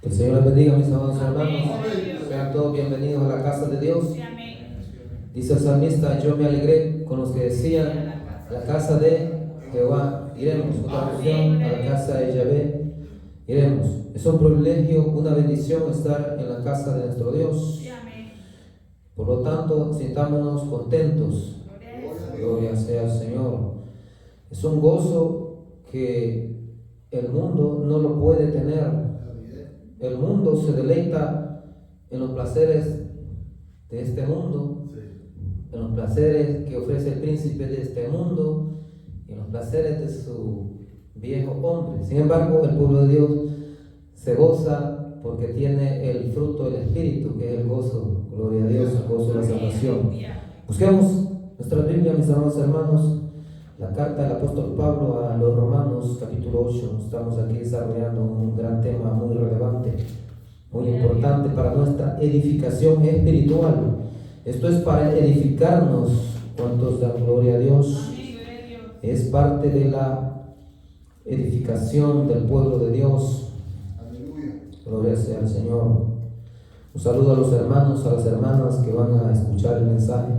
Que el Señor les bendiga, mis amados hermanos. Sean todos bienvenidos a la casa de Dios. Dice el salmista: yo me alegré con los que decían, a la casa de Jehová iremos. Otra versión: a la casa de Yahvé iremos. Es un privilegio, una bendición estar en la casa de nuestro Dios. Por lo tanto, sintámonos contentos. Gloria sea al Señor. Es un gozo que el mundo no lo puede tener. El mundo se deleita en los placeres de este mundo, en los placeres que ofrece el príncipe de este mundo, y en los placeres de su viejo hombre. Sin embargo, el pueblo de Dios se goza porque tiene el fruto del Espíritu, que es el gozo. Gloria a Dios, el gozo de la salvación. Busquemos nuestra Biblia, mis amados hermanos, la carta del apóstol Pablo a los Romanos, capítulo 8. Estamos aquí desarrollando un gran tema muy relevante, muy importante para nuestra edificación espiritual. Esto es para edificarnos. ¿Cuántos dan gloria a Dios? Es parte de la edificación del pueblo de Dios. Gloria sea al Señor. Un saludo a los hermanos, a las hermanas que van a escuchar el mensaje,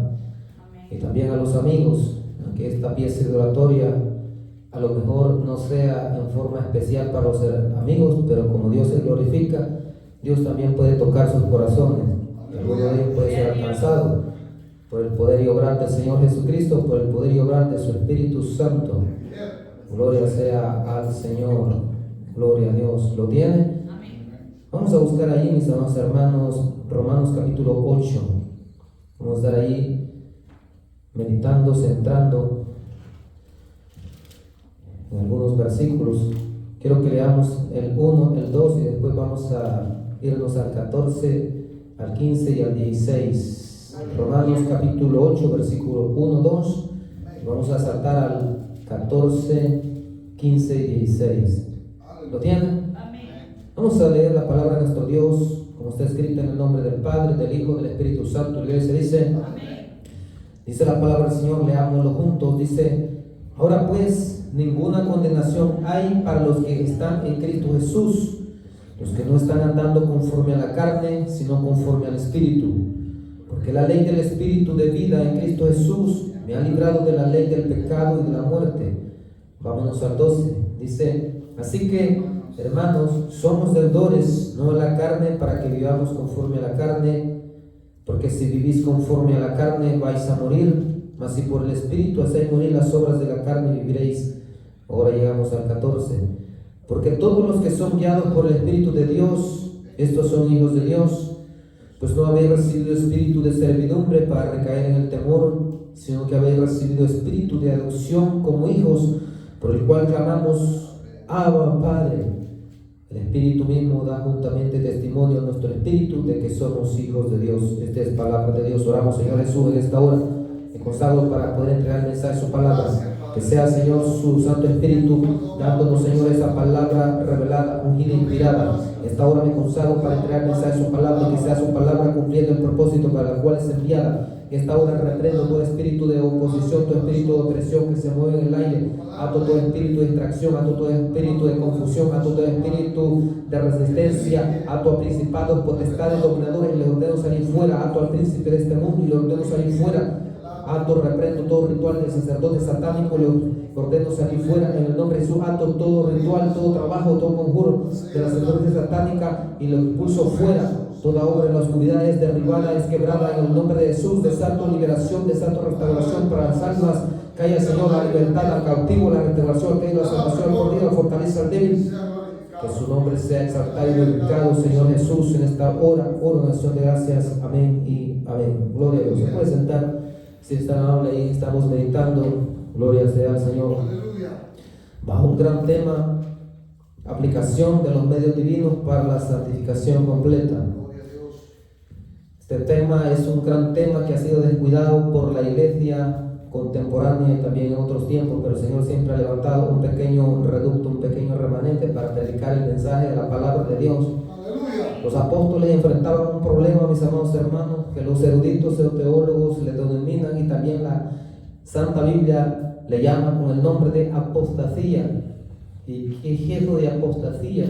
y también a los amigos. Que esta pieza de oratoria a lo mejor no sea en forma especial para los amigos, pero como Dios se glorifica, Dios también puede tocar sus corazones. Alguno de ellos puede ser alcanzado por el poder y obrar del Señor Jesucristo, por el poder y obrar de su Espíritu Santo. Gloria sea al Señor. Gloria a Dios. ¿Lo tiene? Vamos a buscar ahí, mis amados hermanos, Romanos capítulo 8. Vamos a estar ahí meditando, centrando en algunos versículos. Quiero que leamos el 1, el 2 y después vamos a irnos al 14, al 15 y al 16. Romanos capítulo 8, versículo 1, 2. Vamos a saltar al 14, 15 y 16. ¿Lo tienen? Vamos a leer la palabra de nuestro Dios, como está escrita en el nombre del Padre, del Hijo, del Espíritu Santo. La iglesia dice: dice la palabra del Señor, leámoslo juntos. Dice: ahora pues, ninguna condenación hay para los que están en Cristo Jesús, los que no están andando conforme a la carne, sino conforme al Espíritu. Porque la ley del Espíritu de vida en Cristo Jesús me ha librado de la ley del pecado y de la muerte. Vámonos al 12. Dice: así que, hermanos, somos deudores, no a la carne, para que vivamos conforme a la carne. Porque si vivís conforme a la carne, vais a morir. Mas si por el Espíritu hacéis morir las obras de la carne, viviréis. Ahora llegamos al 14. Porque todos los que son guiados por el Espíritu de Dios, estos son hijos de Dios. Pues no habéis recibido espíritu de servidumbre para recaer en el temor, sino que habéis recibido espíritu de adopción como hijos, por el cual clamamos: Abba, Padre. El Espíritu mismo da juntamente testimonio a nuestro espíritu de que somos hijos de Dios. Esta es palabra de Dios. Oramos, Señor Jesús, en esta hora. Me consagro para poder entregar el mensaje de su palabra. Que sea, Señor, su Santo Espíritu dándonos, Señor, esa palabra revelada, ungida, inspirada. Esta hora me consagro para entregar el mensaje de su palabra, y que sea su palabra cumpliendo el propósito para el cual es enviada. Esta hora reprendo todo espíritu de oposición, todo espíritu de opresión que se mueve en el aire. Ato todo espíritu de distracción, ato todo espíritu de confusión, ato todo espíritu de resistencia, ato a principados, potestades, dominadores, y le ordeno salir fuera. Ato al príncipe de este mundo y le ordeno salir fuera. Ato, reprendo todo ritual del sacerdote satánico, le ordeno salir fuera en el nombre de Jesús. Ato todo ritual, todo trabajo, todo conjuro de la sacerdote satánica y lo expulso fuera. Toda obra en la oscuridad es derribada, es quebrada en el nombre de Jesús. Desato liberación, desato restauración para las almas. Que haya, Señor, la libertad al cautivo, la restauración, que haya la salvación al perdido, la fortaleza al débil. Que su nombre sea exaltado y glorificado, Señor Jesús, en esta hora. Oro en acción de gracias. Amén y amén. Gloria a Dios. Se puede sentar si está amable ahí. Estamos meditando. Gloria sea al Señor. Bajo un gran tema: aplicación de los medios divinos para la santificación completa. Este tema es un gran tema que ha sido descuidado por la iglesia contemporánea y también en otros tiempos, pero el Señor siempre ha levantado un pequeño reducto, un pequeño remanente para predicar el mensaje de la palabra de Dios. Los apóstoles enfrentaban un problema, mis amados hermanos, que los eruditos o teólogos le denominan, y también la Santa Biblia le llama con el nombre de apostasía. ¿Y qué es eso de apostasía?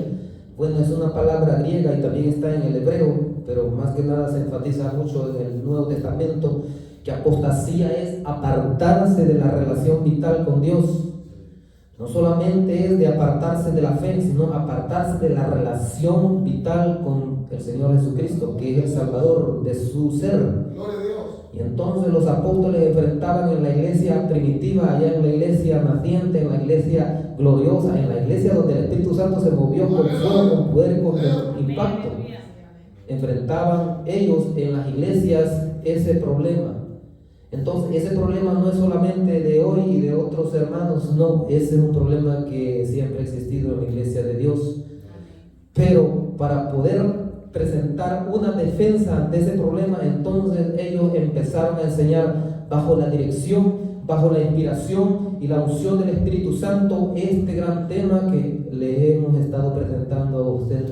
Bueno, es una palabra griega y también está en el hebreo, pero más que nada se enfatiza mucho en el Nuevo Testamento, que apostasía es apartarse de la relación vital con Dios. No solamente es de apartarse de la fe, sino apartarse de la relación vital con el Señor Jesucristo, que es el Salvador de su ser. Gloria a Dios. Y entonces los apóstoles enfrentaban en la iglesia primitiva, allá en la iglesia naciente, en la iglesia gloriosa, en la iglesia donde el Espíritu Santo se movió con fuego, con poder, con impacto. Enfrentaban ellos en las iglesias ese problema. Entonces ese problema no es solamente de hoy y de otros hermanos, no, ese es un problema que siempre ha existido en la iglesia de Dios. Pero para poder presentar una defensa ante ese problema, entonces ellos empezaron a enseñar bajo la dirección, bajo la inspiración y la unción del Espíritu Santo este gran tema que le hemos estado presentando a ustedes,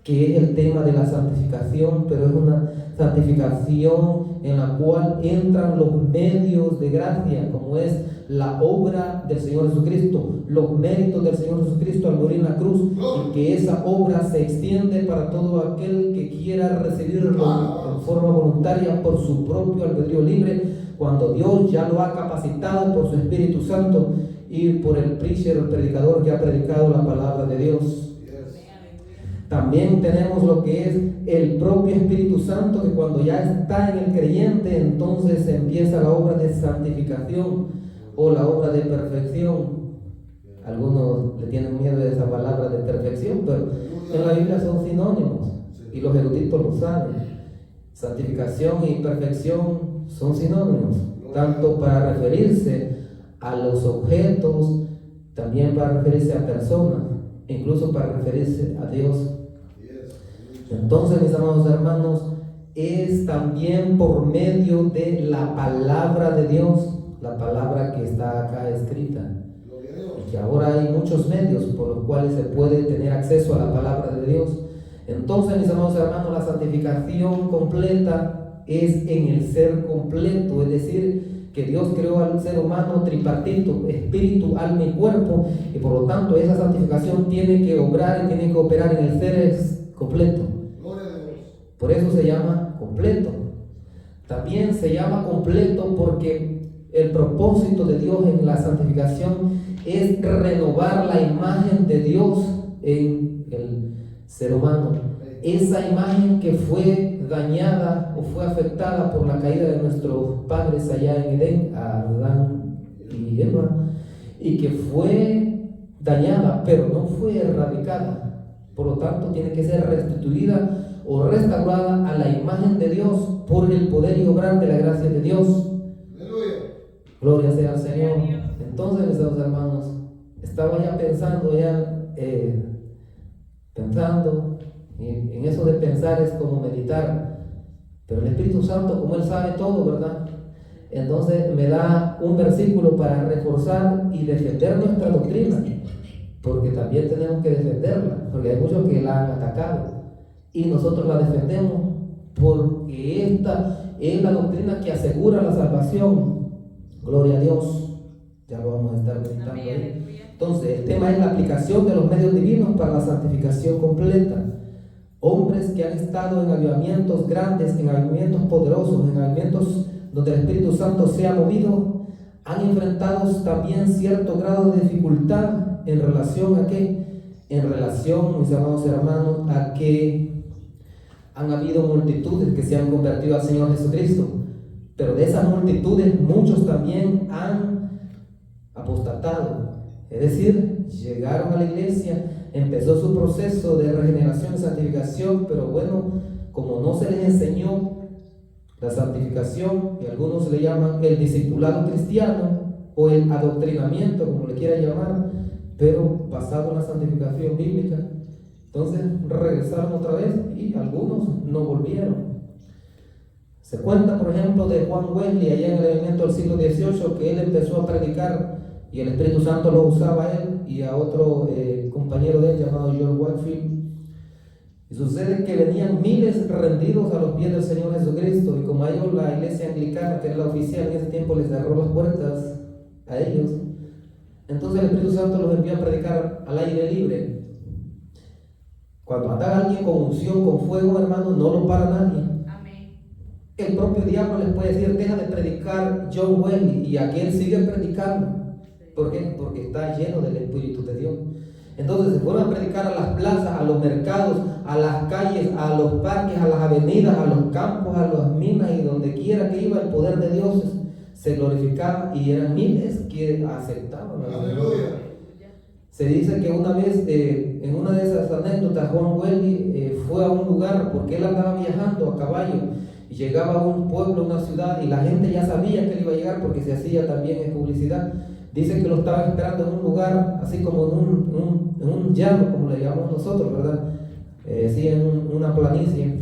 que es el tema de la santificación, pero es una santificación en la cual entran los medios de gracia, como es la obra del Señor Jesucristo, los méritos del Señor Jesucristo al morir en la cruz, y que esa obra se extiende para todo aquel que quiera recibirlo en forma voluntaria por su propio albedrío libre, cuando Dios ya lo ha capacitado por su Espíritu Santo y por el preacher, el predicador que ha predicado la palabra de Dios. También tenemos lo que es el propio Espíritu Santo, que cuando ya está en el creyente, entonces empieza la obra de santificación o la obra de perfección. Algunos le tienen miedo de esa palabra de perfección, pero en la Biblia son sinónimos y los eruditos lo saben. Santificación y perfección son sinónimos, tanto para referirse a los objetos, también para referirse a personas, incluso para referirse a Dios. Entonces, mis amados hermanos, es también por medio de la palabra de Dios, la palabra que está acá escrita, y que ahora hay muchos medios por los cuales se puede tener acceso a la palabra de Dios. Entonces, mis amados hermanos, la santificación completa es en el ser completo, es decir, que Dios creó al ser humano tripartito, espíritu, alma y cuerpo, y por lo tanto esa santificación tiene que obrar y tiene que operar en el ser completo. Por eso se llama completo. También se llama completo porque el propósito de Dios en la santificación es renovar la imagen de Dios en el ser humano. Esa imagen que fue dañada o fue afectada por la caída de nuestros padres allá en Edén, Adán y Eva, y que fue dañada, pero no fue erradicada. Por lo tanto, tiene que ser restituida o restaurada a la imagen de Dios por el poder y obrar de la gracia de Dios. ¡Aleluya! Gloria sea al Señor. Entonces, mis hermanos, estaba ya pensando, en eso de pensar es como meditar, pero el Espíritu Santo, como Él sabe todo, ¿verdad? Entonces me da un versículo para reforzar y defender nuestra doctrina, porque también tenemos que defenderla, porque hay muchos que la han atacado y nosotros la defendemos porque esta es la doctrina que asegura la salvación. Gloria a Dios. Ya lo vamos a estar meditando ahí. Entonces el tema es la aplicación de los medios divinos para la santificación completa. Hombres que han estado en avivamientos grandes, en avivamientos poderosos, en avivamientos donde el Espíritu Santo se ha movido, han enfrentado también cierto grado de dificultad en relación a qué, en relación, mis amados hermanos, a que han habido multitudes que se han convertido al Señor Jesucristo, pero de esas multitudes muchos también han apostatado, es decir, llegaron a la iglesia, empezó su proceso de regeneración y santificación, pero bueno, como no se les enseñó la santificación, y algunos le llaman el discipulado cristiano o el adoctrinamiento, como le quiera llamar, pero basado en la santificación bíblica, entonces regresaron otra vez y algunos no volvieron. Se cuenta, por ejemplo, de Juan Wesley allá en el avivamiento del siglo XVIII, que él empezó a predicar y el Espíritu Santo lo usaba a él y a otro compañero de él llamado George Whitefield. Y sucede que venían miles rendidos a los pies del Señor Jesucristo, y como a ellos la iglesia anglicana, que era la oficial en ese tiempo, les cerró las puertas a ellos. Entonces el Espíritu Santo los envió a predicar al aire libre. Cuando anda alguien con unción, con fuego, hermano, no lo para nadie. Amén. El propio diablo les puede decir, deja de predicar John Wesley, y aquel sigue predicando. ¿Por qué? Porque está lleno del Espíritu de Dios. Entonces se fueron a predicar a las plazas, a los mercados, a las calles, a los parques, a las avenidas, a los campos, a las minas, y donde quiera que iba el poder de Dios se glorificaba, y eran miles que aceptaban. Aleluya. Se dice que una vez, en una de esas anécdotas, Juan Wesley fue a un lugar porque él andaba viajando a caballo y llegaba a un pueblo, una ciudad, y la gente ya sabía que él iba a llegar porque se hacía también en publicidad. Dice que lo estaban esperando en un lugar, así como en un llano, como le llamamos nosotros, ¿verdad? Sí, en una planicie.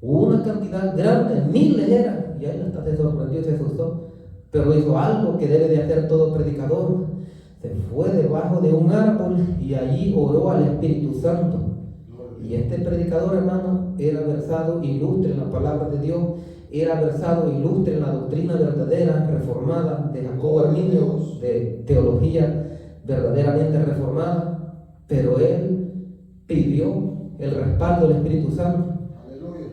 Una cantidad grande, miles eran, y ahí hasta se sorprendió y se asustó. Pero hizo algo que debe de hacer todo predicador. Se fue debajo de un árbol y allí oró al Espíritu Santo. Y este predicador, hermano, era versado, ilustre en la palabra de Dios, era versado, ilustre en la doctrina verdadera, reformada, de Jacobo Arminio, de teología verdaderamente reformada, pero él pidió el respaldo del Espíritu Santo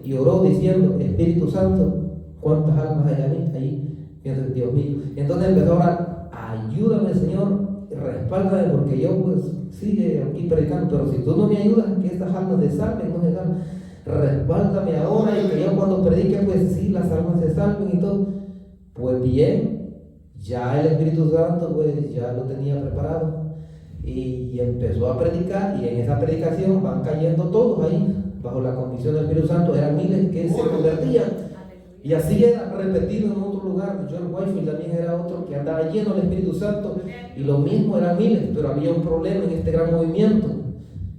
y oró diciendo, Espíritu Santo, ¿cuántas almas hay allí? Piensa, Dios mío. Entonces empezó a orar, ayúdame, Señor, respáldame, porque yo pues sigue aquí predicando, pero si tú no me ayudas, que estas almas se salven, no se salven. Respáldame ahora, y que yo cuando predique, pues sí, las almas se salven y todo. Pues bien, ya el Espíritu Santo pues ya lo tenía preparado y empezó a predicar, y en esa predicación van cayendo todos ahí bajo la condición del Espíritu Santo. Eran miles que se convertían, y así era repetido en otro lugar. John Wesley también era otro que andaba lleno del Espíritu Santo, y lo mismo eran miles, pero había un problema en este gran movimiento,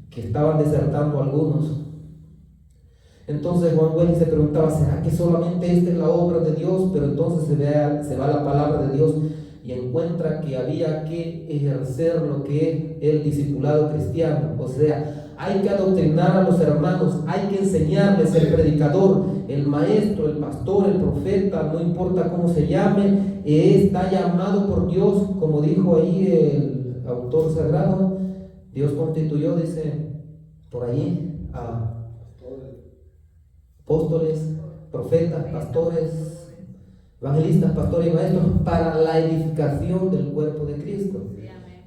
que estaban desertando algunos. Entonces Juan Wesley se preguntaba, ¿será que solamente esta es la obra de Dios? Pero entonces se va a la palabra de Dios y encuentra que había que ejercer lo que es el discipulado cristiano. O sea, hay que adoctrinar a los hermanos, hay que enseñarles. El predicador, el maestro, el pastor, el profeta, no importa cómo se llame, está llamado por Dios, como dijo ahí el autor sagrado. Dios constituyó, dice por ahí, a apóstoles, profetas, pastores, evangelistas, pastores y maestros para la edificación del cuerpo de Cristo.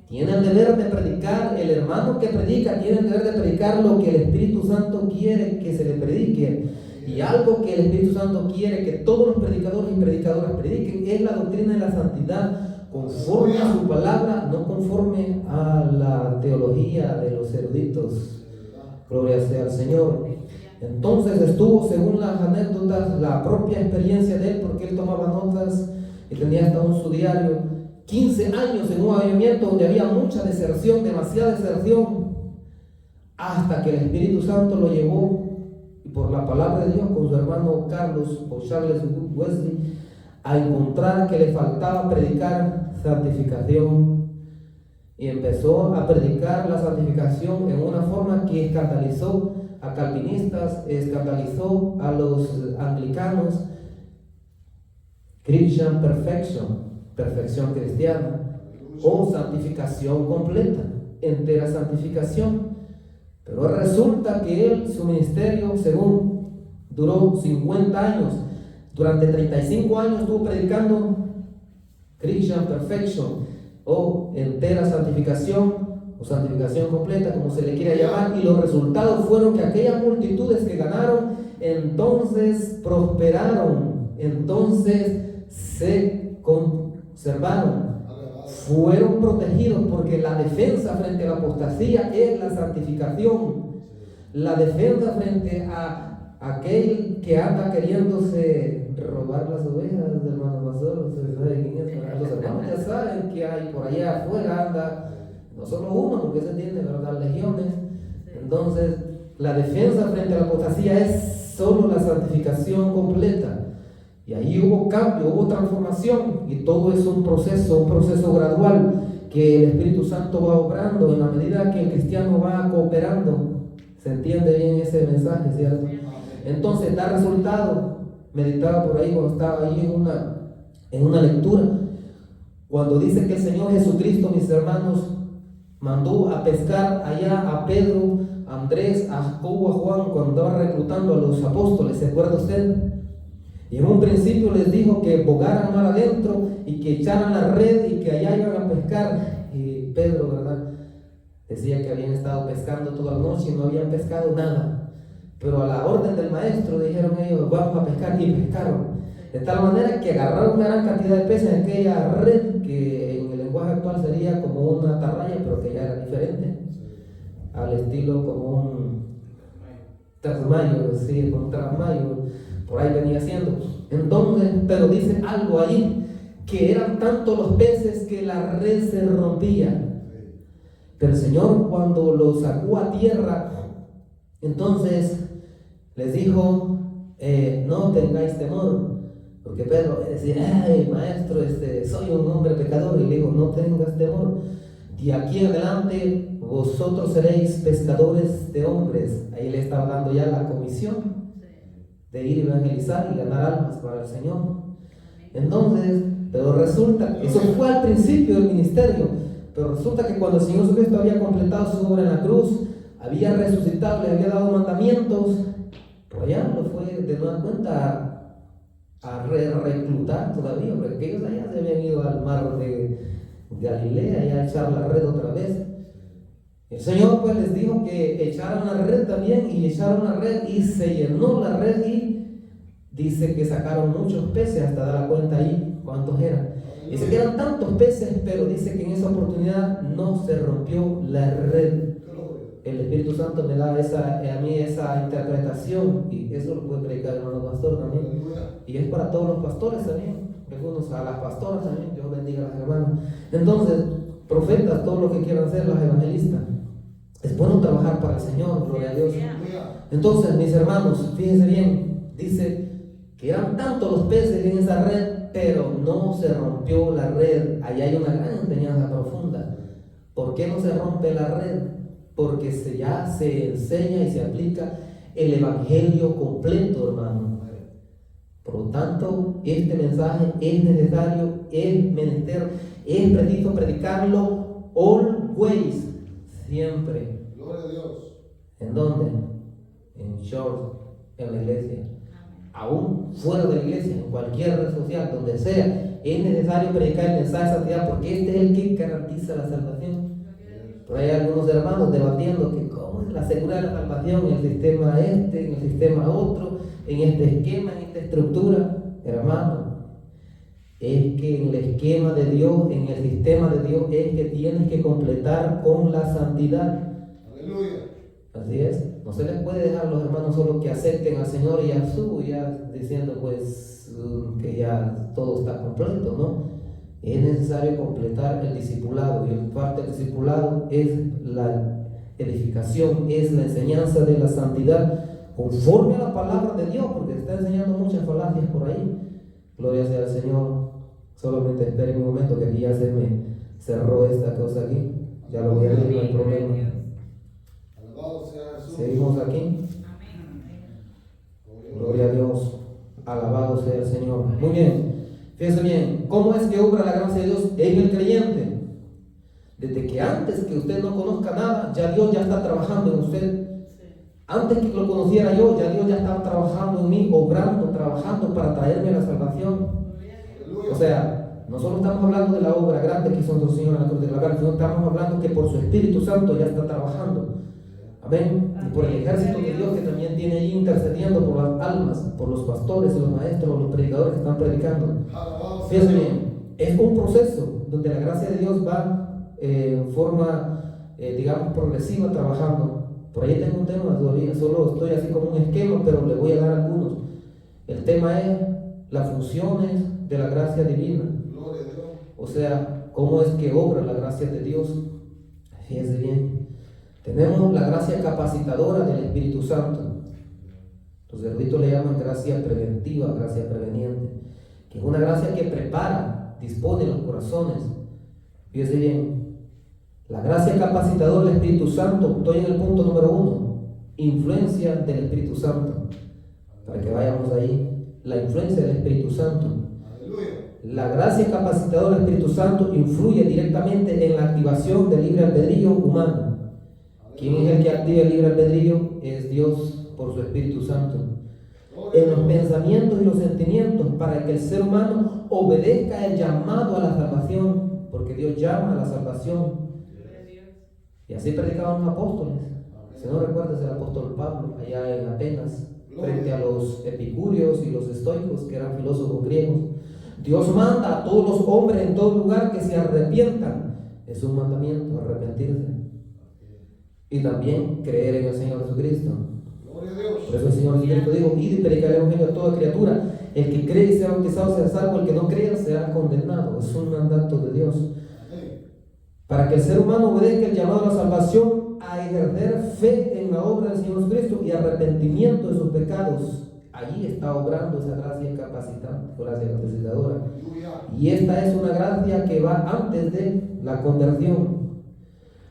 Tiene el deber de predicar, el hermano que predica tiene el deber de predicar lo que el Espíritu Santo quiere que se le predique. Y algo que el Espíritu Santo quiere que todos los predicadores y predicadoras prediquen es la doctrina de la santidad, conforme a su palabra, no conforme a la teología de los eruditos. Gloria sea al Señor. Entonces estuvo, según las anécdotas, la propia experiencia de él, porque él tomaba notas y tenía hasta su diario, 15 años en un avivamiento donde había mucha deserción, demasiada deserción, hasta que el Espíritu Santo lo llevó, y por la palabra de Dios, con su hermano Carlos o Charles Wesley, a encontrar que le faltaba predicar santificación, y empezó a predicar la santificación en una forma que escandalizó a calvinistas, escandalizó a los anglicanos. Christian perfection, perfección cristiana, o santificación completa, entera santificación. Pero resulta que él, su ministerio, según duró 50 años, durante 35 años estuvo predicando Christian perfection, o entera santificación, o santificación completa, como se le quiera llamar, y los resultados fueron que aquellas multitudes que ganaron, entonces prosperaron, entonces se conservaron, fueron protegidos, porque la defensa frente a la apostasía es la santificación. La defensa frente a aquel que anda queriéndose robar las ovejas del hermano pastor, ustedes saben quién es, los hermanos ya saben que hay por allá afuera anda no solo uno, porque se tiene, ¿verdad?, legiones. Entonces la defensa frente a la apostasía es solo la santificación completa, y ahí hubo cambio, hubo transformación, y todo es un proceso gradual que el Espíritu Santo va obrando en la medida que el cristiano va cooperando. ¿Se entiende bien ese mensaje, cierto? Entonces da resultado. Meditaba por ahí cuando estaba ahí en una lectura, cuando dice que el Señor Jesucristo, mis hermanos, mandó a pescar allá a Pedro, Andrés, a Jacobo, a Juan, cuando estaba reclutando a los apóstoles, ¿se acuerda usted? Y en un principio les dijo que bogaran mar adentro y que echaran la red y que allá iban a pescar. Y Pedro, ¿verdad?, decía que habían estado pescando toda la noche y no habían pescado nada. Pero a la orden del maestro dijeron ellos, vamos a pescar, y pescaron. De tal manera que agarraron una gran cantidad de peces en aquella red, que en el lenguaje actual sería como una atarraya, pero que ya era diferente, al estilo como un trasmayo, sí, como un trasmayo, por ahí venía siendo. Entonces, pero dice algo ahí, que eran tantos los peces que la red se rompía. Pero el Señor, cuando los sacó a tierra, entonces les dijo, no tengáis temor, porque Pedro decía, ay maestro, soy un hombre pecador, y le dijo, no tengas temor, de aquí en adelante vosotros seréis pescadores de hombres. Ahí le estaba dando ya la comisión de ir a evangelizar y ganar almas para el Señor. Entonces, pero resulta, eso fue al principio del ministerio, pero resulta que cuando el Señor Jesucristo había completado su obra en la cruz, había resucitado, le había dado mandamientos, por allá lo fue de nueva cuenta a reclutar todavía, porque ellos allá se habían ido al mar de Galilea y a echar la red otra vez. El Señor pues les dijo que echaran la red también, y echaron la red y se llenó la red, y dice que sacaron muchos peces, hasta dar la cuenta ahí cuántos eran. Dice que eran tantos peces, pero dice que en esa oportunidad no se rompió la red. El Espíritu Santo me da a mí esa interpretación, y eso lo puede predicar el hermano pastor también, y es para todos los pastores también, algunos a las pastoras también. Dios bendiga a las hermanas. Entonces, profetas, todos los que quieran ser los evangelistas, es bueno trabajar para el Señor, gloria a Dios. Entonces, mis hermanos, fíjense bien, dice que eran tantos los peces en esa red, pero no se rompió la red. Allá hay una gran enseñanza profunda. ¿Por qué no se rompe la red? Porque ya se enseña y se aplica el evangelio completo, hermano. Por lo tanto, este mensaje es necesario, es menester, es preciso predicarlo always, siempre. Gloria a Dios. ¿En dónde? En short, en la iglesia. Aún fuera de la iglesia, en cualquier red social, donde sea, es necesario predicar el mensaje de santidad, porque este es el que garantiza la salvación. Pero hay algunos hermanos debatiendo que cómo es la seguridad de la salvación en el sistema en el sistema otro, en este esquema, en esta estructura. Hermano, es que en el esquema de Dios, en el sistema de Dios, es que tienes que completar con la santidad. Aleluya. Así es. No se les puede dejar a los hermanos solo que acepten al Señor y ya diciendo pues que ya todo está completo, ¿no? Es necesario completar el discipulado, y parte del discipulado es la edificación, es la enseñanza de la santidad conforme a la palabra de Dios, porque se está enseñando muchas falacias por ahí. Gloria sea al Señor. Solamente esperen un momento, que aquí ya se me cerró esta cosa aquí. Ya lo voy a leer, no hay problema. Alabado sea Jesús. Seguimos aquí. Gloria a Dios. Alabado sea el Señor. Muy bien. Fíjense bien, ¿cómo es que obra la gracia de Dios en el creyente? Desde que antes que usted no conozca nada, ya Dios ya está trabajando en usted. Antes que lo conociera yo, ya Dios ya estaba trabajando en mí, obrando, trabajando para traerme la salvación. O sea, no solo estamos hablando de la obra grande que hizo nuestro Señor en la cruz de Calvario, sino estamos hablando que por su Espíritu Santo ya está trabajando. Amén. Y por el ejército de Dios que también tiene ahí intercediendo por las almas, por los pastores y los maestros, los predicadores que están predicando. Fíjense bien, es un proceso donde la gracia de Dios va en forma, digamos, progresiva trabajando. Por ahí tengo un tema todavía, solo estoy así como un esquema, pero le voy a dar algunos. El tema es las funciones de la gracia divina. O sea, cómo es que obra la gracia de Dios. Fíjense bien. Tenemos la gracia capacitadora del Espíritu Santo. Los eruditos le llaman gracia preventiva, gracia preveniente, que es una gracia que prepara, dispone los corazones. Fíjense bien. La gracia capacitadora del Espíritu Santo, estoy en el punto número 1, influencia del Espíritu Santo, para que vayamos ahí. La influencia del Espíritu Santo. La gracia capacitadora del Espíritu Santo influye directamente en la activación del libre albedrío humano. ¿Quién es el que activa el libre albedrío? Es Dios por su Espíritu Santo. En los pensamientos y los sentimientos, para que el ser humano obedezca el llamado a la salvación, porque Dios llama a la salvación. Y así predicaban los apóstoles. Si no recuerdas, el apóstol Pablo allá en Atenas, frente a los epicúreos y los estoicos, que eran filósofos griegos. Dios manda a todos los hombres en todo lugar que se arrepientan. Es un mandamiento, arrepentirse. Y también creer en el Señor Jesucristo. Por eso el Señor Jesucristo dijo: id y predicad el evangelio a toda criatura. El que cree y sea bautizado será salvo, el que no crea será condenado. Es un mandato de Dios. Para que el ser humano obedezca el llamado a la salvación, a ejercer fe en la obra del Señor Jesucristo y arrepentimiento de sus pecados. Allí está obrando esa gracia capacitante, gracia capacitadora. Y esta es una gracia que va antes de la conversión.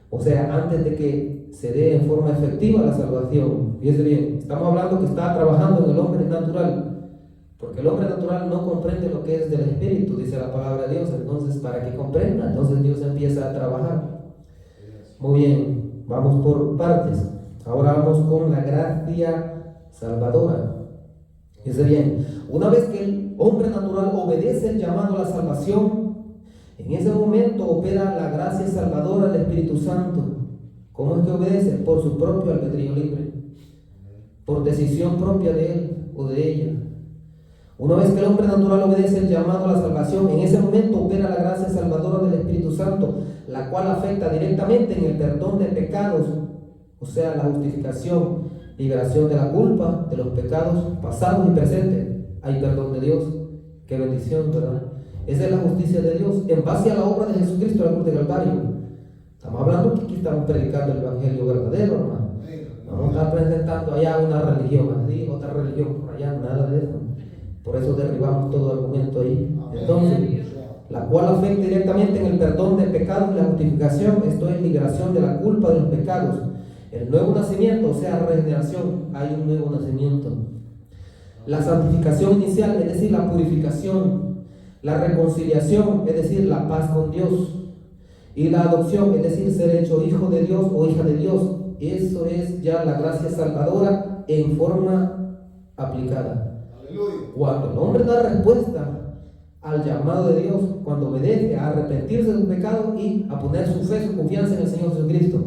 O sea, antes de que se dé en forma efectiva la salvación. Fíjense bien, estamos hablando que está trabajando en el hombre natural, porque el hombre natural no comprende lo que es del Espíritu, dice la palabra de Dios. Entonces, para que comprenda, entonces Dios empieza a trabajar. Muy bien, vamos por partes. Ahora vamos con la gracia salvadora. Fíjense bien, una vez que el hombre natural obedece el llamado a la salvación, en ese momento opera la gracia salvadora del Espíritu Santo. ¿Cómo es que obedece? Por su propio albedrío libre, por decisión propia de él o de ella. Una vez que el hombre natural obedece el llamado a la salvación, en ese momento opera la gracia salvadora del Espíritu Santo, la cual afecta directamente en el perdón de pecados, o sea, la justificación, liberación de la culpa, de los pecados pasados y presentes. Hay perdón de Dios. Qué bendición, ¿verdad? Esa es la justicia de Dios en base a la obra de Jesucristo en la cruz de Calvario. Estamos hablando que aquí estamos predicando el evangelio verdadero, hermano. No vamos a estar presentando allá una religión así, otra religión por allá, nada de eso. Por eso derribamos todo argumento ahí. Entonces, la cual afecta directamente en el perdón de pecados y la justificación, esto es liberación de la culpa de los pecados. El nuevo nacimiento, o sea, regeneración, hay un nuevo nacimiento. La santificación inicial, es decir, la purificación. La reconciliación, es decir, la paz con Dios. Y la adopción, es decir, ser hecho hijo de Dios o hija de Dios. Eso es ya la gracia salvadora en forma aplicada. Aleluya. Cuando el hombre da respuesta al llamado de Dios, cuando obedece a arrepentirse de sus pecados y a poner su fe, su confianza en el Señor Jesucristo,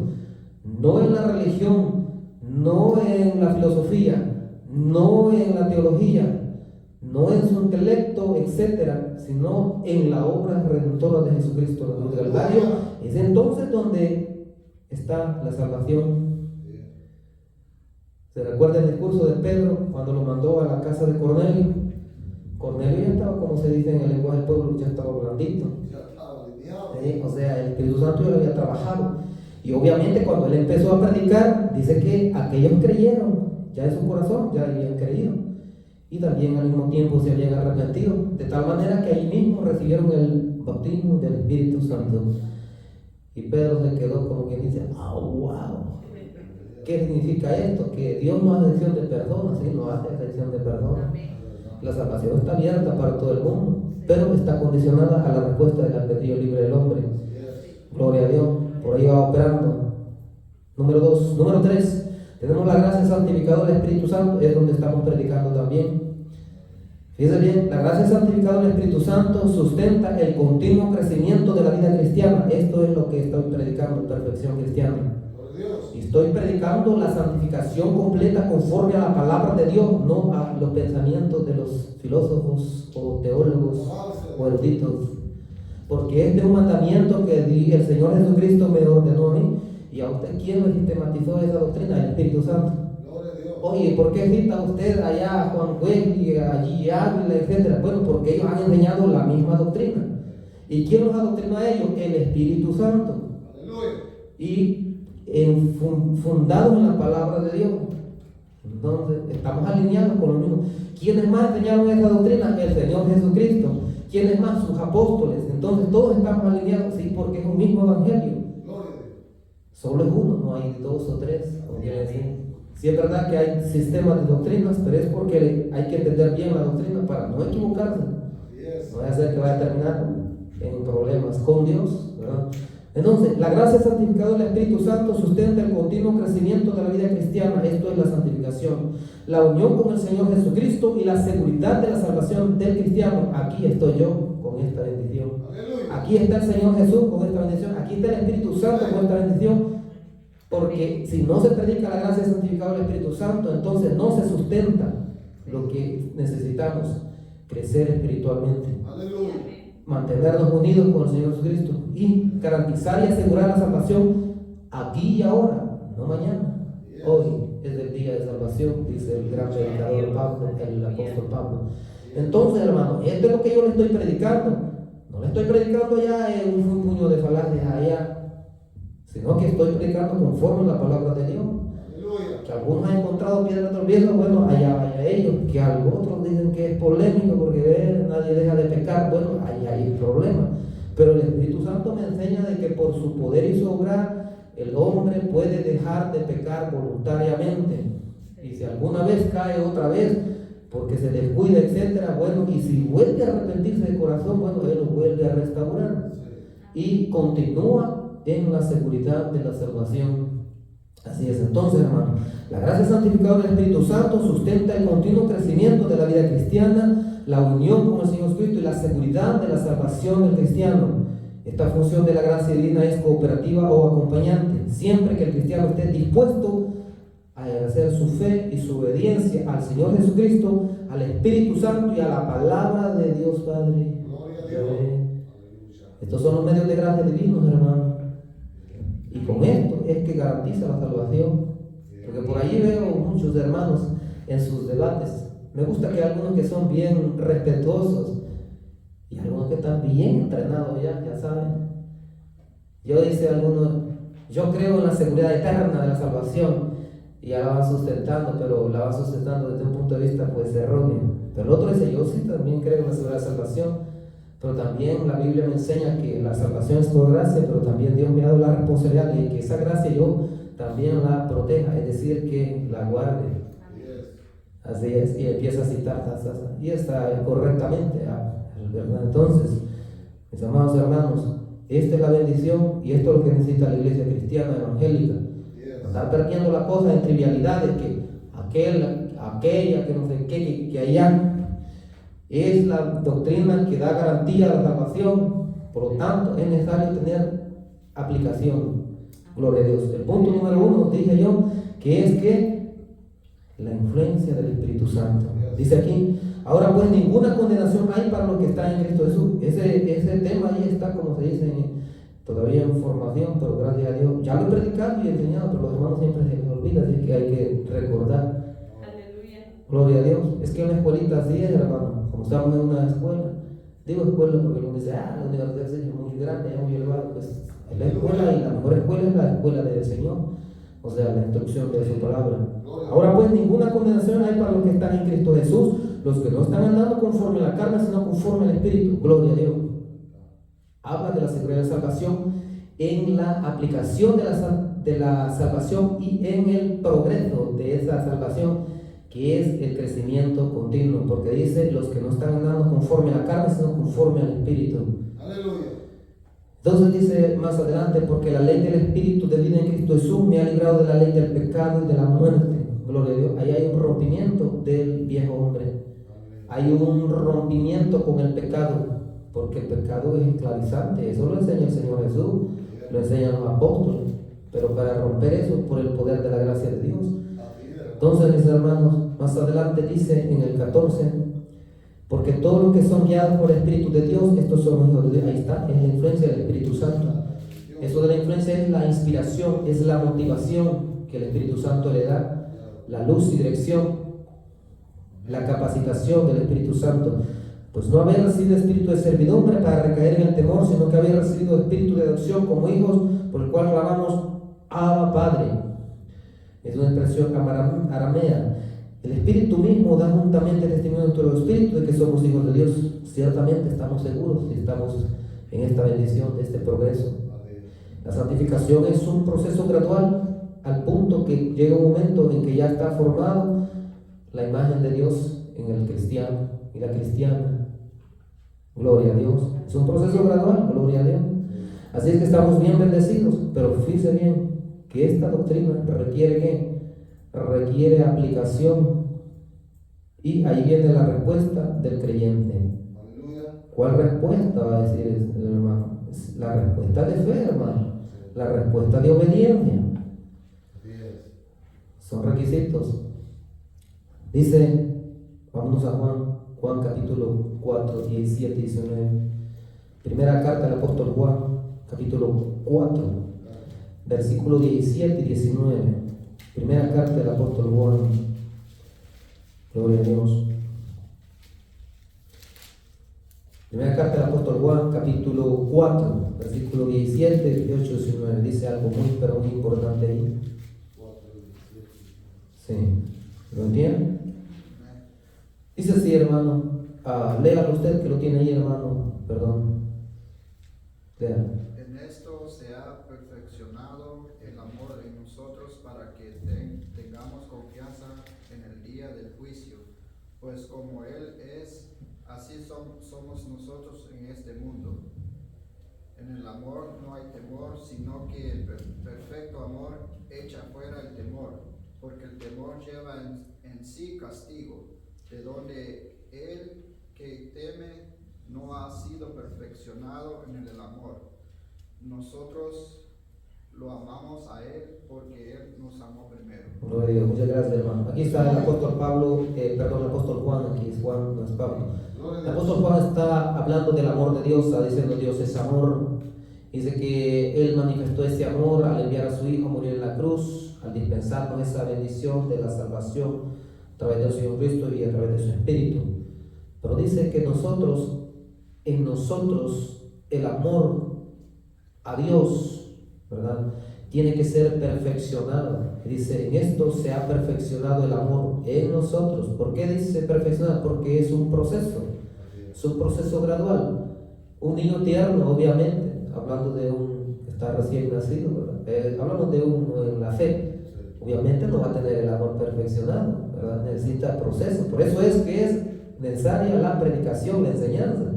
no en la religión, no en la filosofía, no en la teología, no en su intelecto, etcétera, sino en la obra redentora de Jesucristo, la cruz del Calvario. Es entonces donde está la salvación. ¿Se recuerda el discurso de Pedro cuando lo mandó a la casa de Cornelio? Cornelio ya estaba, como se dice en el lenguaje del pueblo, ya estaba blandito. O sea, el Espíritu Santo ya lo había trabajado. Y obviamente cuando él empezó a predicar, dice que aquellos creyeron, ya en su corazón, ya habían creído. Y también al mismo tiempo se habían arrepentido, de tal manera que allí mismo recibieron el bautismo del Espíritu Santo. Y Pedro se quedó como quien dice: ¡ah, wow! ¿Qué significa esto? Que Dios no hace excepción de personas, ¿sí? No hace excepción de personas. La salvación está abierta para todo el mundo, pero está condicionada a la respuesta del albedrío libre del hombre. Gloria a Dios, por ahí va operando. Número 2. Número 3. Tenemos la gracia santificadora del Espíritu Santo, es donde estamos predicando también. Fíjense bien, la gracia santificadora del Espíritu Santo sustenta el continuo crecimiento de la vida cristiana. Esto es lo que estoy predicando, perfección cristiana. Y estoy predicando la santificación completa conforme a la palabra de Dios, no a los pensamientos de los filósofos o teólogos o eruditos. Porque este es un mandamiento que el Señor Jesucristo me ordenó a mí. ¿Y a usted quién le sistematizó esa doctrina? El Espíritu Santo. Oye, ¿por qué cita usted allá a Juan Wesley, allí Ávila, etcétera? Bueno, porque ellos han enseñado la misma doctrina. ¿Y quién los adoctrinó a ellos? El Espíritu Santo. Y fundados en la palabra de Dios. Entonces, estamos alineados con lo mismo. ¿Quiénes más enseñaron esa doctrina? El Señor Jesucristo. ¿Quiénes más? Sus apóstoles. Entonces, todos estamos alineados, sí, porque es un mismo evangelio. Solo es uno, no hay dos o tres, como quiere decir. Sí es verdad que hay sistemas de doctrinas, pero es porque hay que entender bien la doctrina para no equivocarse. No vaya a ser que vaya a terminar en problemas con Dios, ¿verdad? Entonces, la gracia santificada del Espíritu Santo sustenta el continuo crecimiento de la vida cristiana. Esto es la santificación. La unión con el Señor Jesucristo y la seguridad de la salvación del cristiano. Aquí estoy yo con esta bendición. Aleluya. Aquí está el Señor Jesús con esta bendición. Aquí está el Espíritu Santo con esta bendición. Porque si no se predica la gracia santificada del Espíritu Santo, entonces no se sustenta lo que necesitamos: crecer espiritualmente, Aleluya. mantenernos unidos con el Señor Jesucristo y garantizar y asegurar la salvación aquí y ahora, no mañana. Hoy es el día de salvación, dice el gran predicador Pablo, el apóstol Pablo. Entonces, hermano, esto es lo que yo le estoy predicando. No le estoy predicando ya en un puño de falacias allá, sino que estoy predicando conforme a la palabra de Dios. Aleluya. Que algunos han encontrado piedra de tropiezo, bueno, allá vaya ellos. Que otros dicen que es polémico porque nadie deja de pecar, bueno, ahí hay el problema. Pero el Espíritu Santo me enseña de que por su poder y su obra el hombre puede dejar de pecar voluntariamente. Y si alguna vez cae otra vez porque se descuida, etcétera, bueno, y si vuelve a arrepentirse de corazón, bueno, él lo vuelve a restaurar y continúa en la seguridad de la salvación. Así es. Entonces, hermano, la gracia santificada del Espíritu Santo sustenta el continuo crecimiento de la vida cristiana, la unión con el Señor Jesucristo y la seguridad de la salvación del cristiano. Esta función de la gracia divina es cooperativa o acompañante, siempre que el cristiano esté dispuesto a ejercer su fe y su obediencia al Señor Jesucristo, al Espíritu Santo y a la palabra de Dios Padre. Gloria a Dios. Estos son los medios de gracia divinos, hermano. Y con esto es que garantiza la salvación. Porque por allí veo muchos hermanos en sus debates. Me gusta que algunos que son bien respetuosos y algunos que están bien entrenados ya saben. Yo dice algunos, yo creo en la seguridad eterna de la salvación, y ya la van sustentando, pero la van sustentando desde un punto de vista pues erróneo. Pero el otro dice, yo sí también creo en la seguridad de la salvación, pero también la Biblia me enseña que la salvación es por gracia, pero también Dios me ha dado la responsabilidad de que esa gracia yo también la proteja, es decir, que la guarde. Así es, y empieza a citar, y está correctamente, ¿verdad? Entonces, mis amados hermanos, esta es la bendición y esto es lo que necesita la iglesia cristiana evangélica. Estar perdiendo la cosa en trivialidades, que aquella, que no sé qué, que allá. Es la doctrina que da garantía a la salvación, por lo tanto es necesario tener aplicación. Gloria a Dios. El punto número 1, dije yo, que es que la influencia del Espíritu Santo. Dice aquí, ahora pues ninguna condenación hay para los que están en Cristo Jesús. Ese tema ahí está, como se dice, todavía en formación, pero gracias a Dios ya lo he predicado y enseñado, pero los hermanos siempre se les olvida, así que hay que recordar. Aleluya. Gloria a Dios. Es que una escuelita así es, hermano, como estamos en una escuela. Digo escuela porque uno dice, la universidad es muy grande, es muy elevada, pues es la escuela, y la mejor escuela es la escuela del Señor, o sea, la instrucción de su palabra. Ahora pues ninguna condenación hay para los que están en Cristo Jesús, los que no están andando conforme a la carne, sino conforme al Espíritu. Gloria a Dios. Habla de la seguridad de la salvación en la aplicación de la salvación y en el progreso de esa salvación, que es el crecimiento continuo, porque dice los que no están andando conforme a la carne, sino conforme al Espíritu. Aleluya. Entonces dice más adelante, porque la ley del Espíritu de vida en Cristo Jesús me ha librado de la ley del pecado y de la muerte. Gloria a Dios. Ahí hay un rompimiento del viejo hombre. Hay un rompimiento con el pecado, porque el pecado es esclavizante. Eso lo enseña el Señor Jesús, lo enseñan los apóstoles. Pero para romper eso, por el poder de la gracia de Dios. Entonces, mis hermanos, más adelante dice en el 14, porque todos los que son guiados por el Espíritu de Dios, estos son hijos de Dios. Ahí está, es la influencia del Espíritu Santo. Eso de la influencia es la inspiración, es la motivación que el Espíritu Santo le da, la luz y dirección, la capacitación del Espíritu Santo. Pues no había recibido espíritu de servidumbre para recaer en el temor, sino que había recibido espíritu de adopción como hijos, por el cual clamamos Abba Padre. Es una expresión aramea. El Espíritu mismo da juntamente testimonio de nuestro espíritu de que somos hijos de Dios. Ciertamente estamos seguros y estamos en esta bendición, de este progreso. La santificación es un proceso gradual, al punto que llega un momento en que ya está formado la imagen de Dios en el cristiano y la cristiana. Gloria a Dios. Es un proceso gradual, gloria a Dios. Así es que estamos bien bendecidos, pero fíjense bien que esta doctrina requiere ¿qué? Requiere aplicación, y ahí viene la respuesta del creyente. Aleluya. ¿Cuál respuesta va a decir el hermano? Es la respuesta de fe, hermano, la respuesta de obediencia. Así es. Son requisitos. Dice, vámonos a Juan capítulo 4, 17 y 19. Primera carta del apóstol Juan, capítulo 4, versículo 17 y 19. Primera carta del apóstol Juan. Gloria a Dios. Primera carta del apóstol Juan, capítulo 4, versículo 17, 18 y 19. Dice algo muy, pero muy importante ahí. 4, 17. Sí. ¿Lo entienden? Dice así, hermano. Léalo usted que lo tiene ahí, hermano. Perdón. Léalo. En esto se ha perfeccionado el amor en nosotros para que tengamos confianza en el día del juicio. Pues como Él es, así somos nosotros en este mundo. En el amor no hay temor, sino que el perfecto amor echa fuera el temor, porque el temor lleva en sí castigo, de donde el que teme no ha sido perfeccionado en el amor. Nosotros lo amamos a Él porque Él nos amó primero. Gloria a Dios. Muchas gracias, hermano. Aquí está el apóstol Pablo, el apóstol Juan, aquí es Juan, no es Pablo. El apóstol Juan está hablando del amor de Dios, está diciendo Dios es amor. Dice que Él manifestó ese amor al enviar a su Hijo a morir en la cruz, al dispensarnos esa bendición de la salvación a través del Señor Cristo y a través de su Espíritu. Pero dice que en nosotros, el amor a Dios, ¿verdad?, tiene que ser perfeccionado. Dice, en esto se ha perfeccionado el amor en nosotros. ¿Por qué dice perfeccionado? Porque es un proceso gradual. Un niño tierno, obviamente, hablando de un que está recién nacido, ¿verdad? Hablamos de uno en la fe, obviamente no va a tener el amor perfeccionado, ¿verdad? Necesita proceso. Por eso es que es necesaria la predicación, la enseñanza.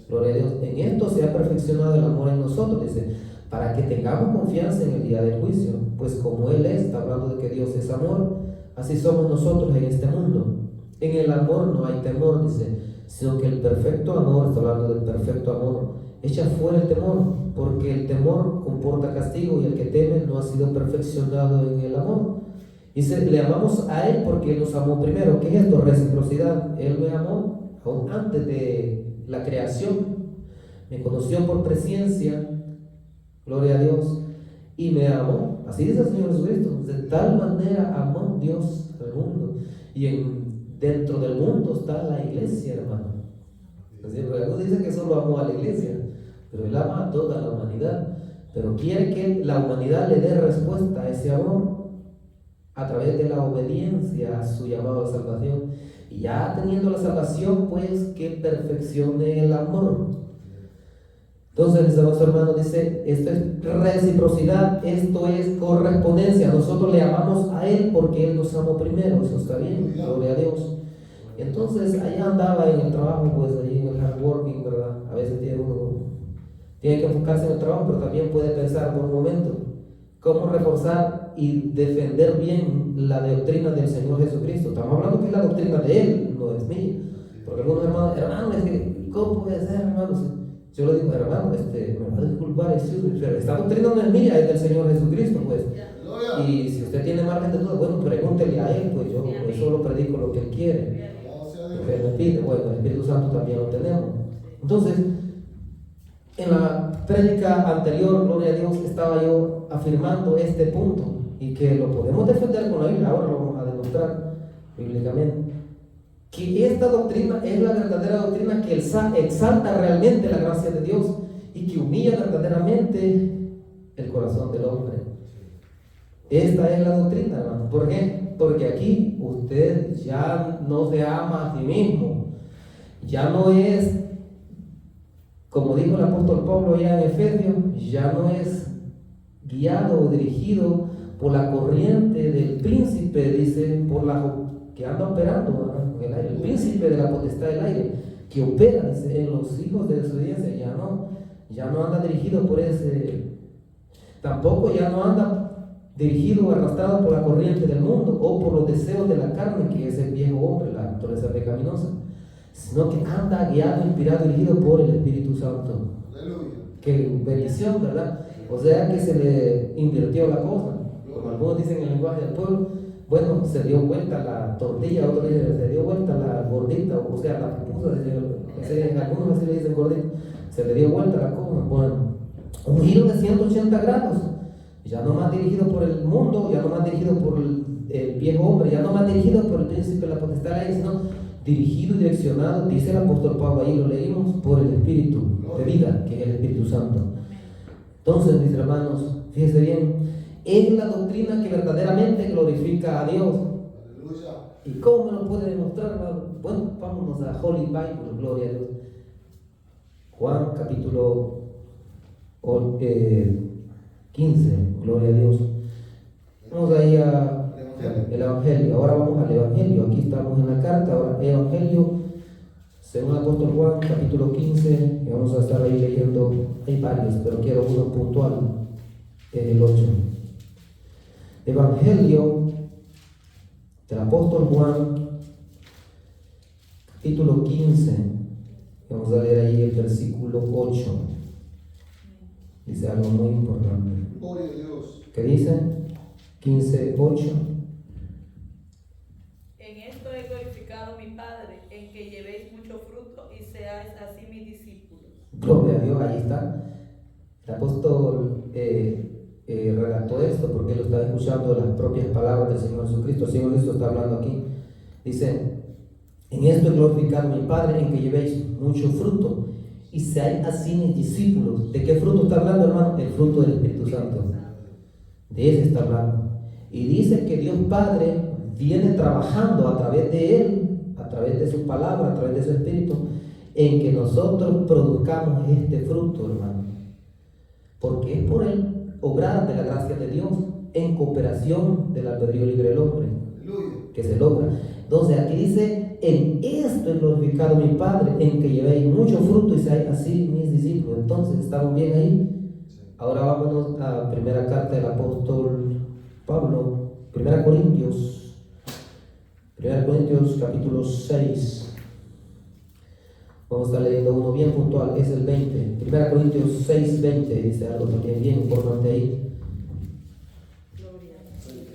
Gloria a Dios. En esto se ha perfeccionado el amor en nosotros, dice, para que tengamos confianza en el día del juicio. Pues como Él es, está hablando de que Dios es amor, así somos nosotros en este mundo. En el amor no hay temor, dice, sino que el perfecto amor, está hablando del perfecto amor, echa fuera el temor, porque el temor comporta castigo y el que teme no ha sido perfeccionado en el amor. Dice, le amamos a Él porque Él nos amó primero. ¿Qué es esto? Reciprocidad. Él me amó aún antes de la creación, me conoció por presciencia, gloria a Dios, y me amó. Así dice el Señor Jesucristo. De tal manera amó Dios al mundo. Y dentro del mundo está la iglesia, hermano. Algunos dicen que solo amó a la iglesia, pero Él ama a toda la humanidad. Pero quiere que la humanidad le dé respuesta a ese amor a través de la obediencia a su llamado a salvación. Y ya teniendo la salvación, pues que perfeccione el amor. Entonces, mis amados hermanos, dice, esto es reciprocidad, esto es correspondencia. Nosotros le amamos a Él porque Él nos amó primero. Eso está bien, gloria a Dios. Y entonces, allá andaba en el trabajo, pues ahí en el hard working, ¿verdad? A veces tiene que enfocarse en el trabajo, pero también puede pensar por un momento cómo reforzar y defender bien la doctrina del Señor Jesucristo. Estamos hablando que es la doctrina de Él, no es mía. Porque algunos hermanos, es que, ¿cómo puede ser, hermanos? Yo le digo, hermano, me va a disculpar, pero esta doctrina no es mía, es del Señor Jesucristo, pues. Y si usted tiene margen de duda, bueno, pregúntele a Él, pues yo solo predico lo que Él quiere. Lo que Él me pide, bueno, el Espíritu Santo también lo tenemos. Entonces, en la prédica anterior, gloria a Dios, estaba yo afirmando este punto y que lo podemos defender con la Biblia, ahora lo vamos a demostrar bíblicamente. Que esta doctrina es la verdadera doctrina que exalta realmente la gracia de Dios y que humilla verdaderamente el corazón del hombre. Esta es la doctrina, hermano. ¿Por qué? Porque aquí usted ya no se ama a sí mismo. Ya no es, como dijo el apóstol Pablo allá en Efesios, ya no es guiado o dirigido por la corriente del príncipe, dice, por la que anda operando, ¿verdad?, en el aire, el príncipe de la potestad del aire, que opera, dice, en los hijos de desobediencia. ya no anda dirigido por ese, tampoco ya no anda dirigido o arrastrado por la corriente del mundo o por los deseos de la carne, que es el viejo hombre, la naturaleza pecaminosa, sino que anda guiado, inspirado, dirigido por el Espíritu Santo. Aleluya. Qué bendición, ¿verdad? O sea que se le invirtió la cosa, como algunos dicen en el lenguaje del pueblo. Bueno, se dio vuelta la tortilla, otros dicen se dio vuelta la gordita, o sea, la pupusa, algunos así le dicen gordita, se le dio vuelta la cosa. Bueno, un giro de 180 grados, ya no más dirigido por el mundo, ya no más dirigido por el viejo hombre, ya no más dirigido por el príncipe de la potestad de la aire, sino dirigido y direccionado, dice el apóstol Pablo, ahí lo leímos, por el Espíritu de vida, que es el Espíritu Santo. Entonces, mis hermanos, fíjense bien, es la doctrina que verdaderamente glorifica a Dios. Aleluya. ¿Y cómo me lo puede demostrar, hermano? Bueno, vámonos a Holy Bible, gloria a Dios. Juan capítulo 15, gloria a Dios. Vamos ahí a el Evangelio. Ahora vamos al Evangelio. Aquí estamos en la carta. Ahora, Evangelio, según el apóstol Juan, capítulo 15. Y vamos a estar ahí leyendo. Hay varios, pero quiero uno puntual. El 8. Evangelio del apóstol Juan, capítulo 15. Vamos a leer ahí el versículo 8. Dice algo muy importante. Gloria a Dios. ¿Qué dice? 15:8. En esto he glorificado a mi Padre, en que llevéis mucho fruto y seáis así mis discípulos. Gloria a Dios, ahí está. El apóstol relató esto porque él lo estaba escuchando las propias palabras del Señor Jesucristo. El Señor Jesucristo está hablando aquí. Dice: en esto he glorificado a mi Padre, en que llevéis mucho fruto y seáis así mis discípulos. ¿De qué fruto está hablando, hermano? El fruto del Espíritu Santo. De ese está hablando. Y dice que Dios Padre viene trabajando a través de Él, a través de su palabra, a través de su Espíritu, en que nosotros produzcamos este fruto, hermano. Porque es por el obrar de la gracia de Dios, en cooperación del albedrío libre del hombre, que se logra. Entonces aquí dice: en esto he glorificado a mi Padre, en que llevéis mucho fruto y seáis así mis discípulos. Entonces, ¿estamos bien ahí? Ahora vámonos a primera carta del apóstol Pablo, 1 Corintios capítulo 6. Vamos a estar leyendo uno bien puntual, es el 20. 1 Corintios 6:20 dice algo también bien importante ahí.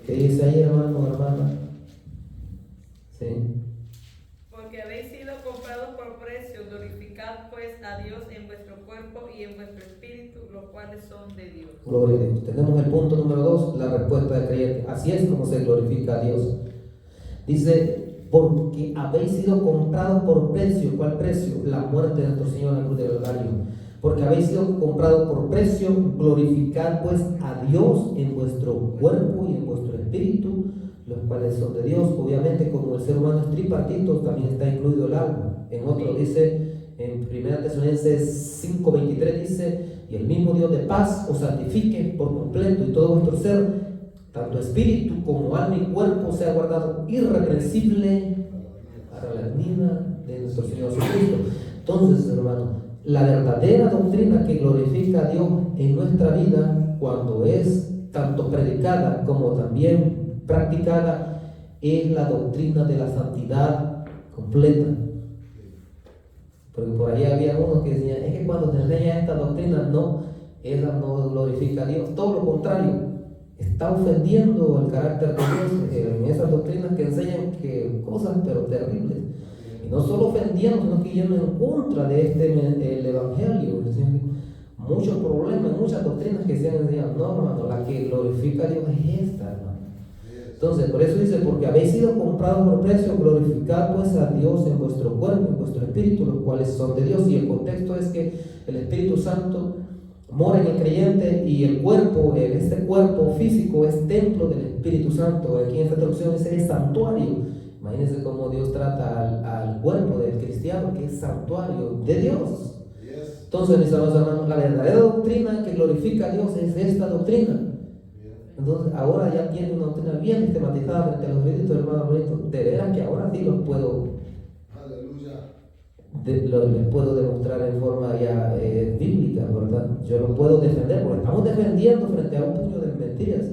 ¿Qué dice ahí, hermano, hermana? Sí. Porque habéis sido comprados por precio, glorificad pues a Dios en vuestro cuerpo y en vuestro espíritu, los cuales son de Dios. Gloria a Dios. Tenemos el punto número 2, la respuesta del creyente. Así es como se glorifica a Dios. Dice: porque habéis sido comprados por precio. ¿Cuál precio? La muerte de nuestro Señor en la cruz del Calvario. Porque habéis sido comprados por precio, glorificad pues a Dios en vuestro cuerpo y en vuestro espíritu, los cuales son de Dios. Obviamente, como el ser humano es tripartito, también está incluido el alma. En otro dice, en 1 Tesalonicenses 5:23 dice: y el mismo Dios de paz os santifique por completo, y todo vuestro ser, tanto espíritu como alma y cuerpo, sea guardado irreprensible para la venida de nuestro Señor Jesucristo. Entonces, hermano, la verdadera doctrina que glorifica a Dios en nuestra vida, cuando es tanto predicada como también practicada, es la doctrina de la santidad completa. Porque por ahí había unos que decían: es que cuando te enseña esta doctrina, no, esa no glorifica a Dios. Todo lo contrario, está ofendiendo el carácter de Dios en esas doctrinas que enseñan que cosas pero terribles. Y no solo ofendiendo, sino que yendo en contra de el Evangelio. Muchos problemas, muchas doctrinas que se han enseñado. No, hermano, la que glorifica a Dios es esta, hermano. Entonces, por eso dice: porque habéis sido comprados por precio, glorificad pues a Dios en vuestro cuerpo, en vuestro espíritu, los cuales son de Dios. Y el contexto es que el Espíritu Santo mora en el creyente, y el cuerpo, este cuerpo físico, es templo del Espíritu Santo. Aquí en esta traducción dice: es santuario. Imagínense cómo Dios trata al cuerpo del cristiano, que es santuario de Dios. Entonces, mis hermanos, la verdadera doctrina que glorifica a Dios es esta doctrina. Entonces, ahora ya tiene una doctrina bien sistematizada frente a los eruditos, hermanos bonitos. De veras que ahora sí los puedo les puedo demostrar en forma ya bíblica, ¿verdad? Yo lo puedo defender, porque estamos defendiendo frente a un puño de mentiras.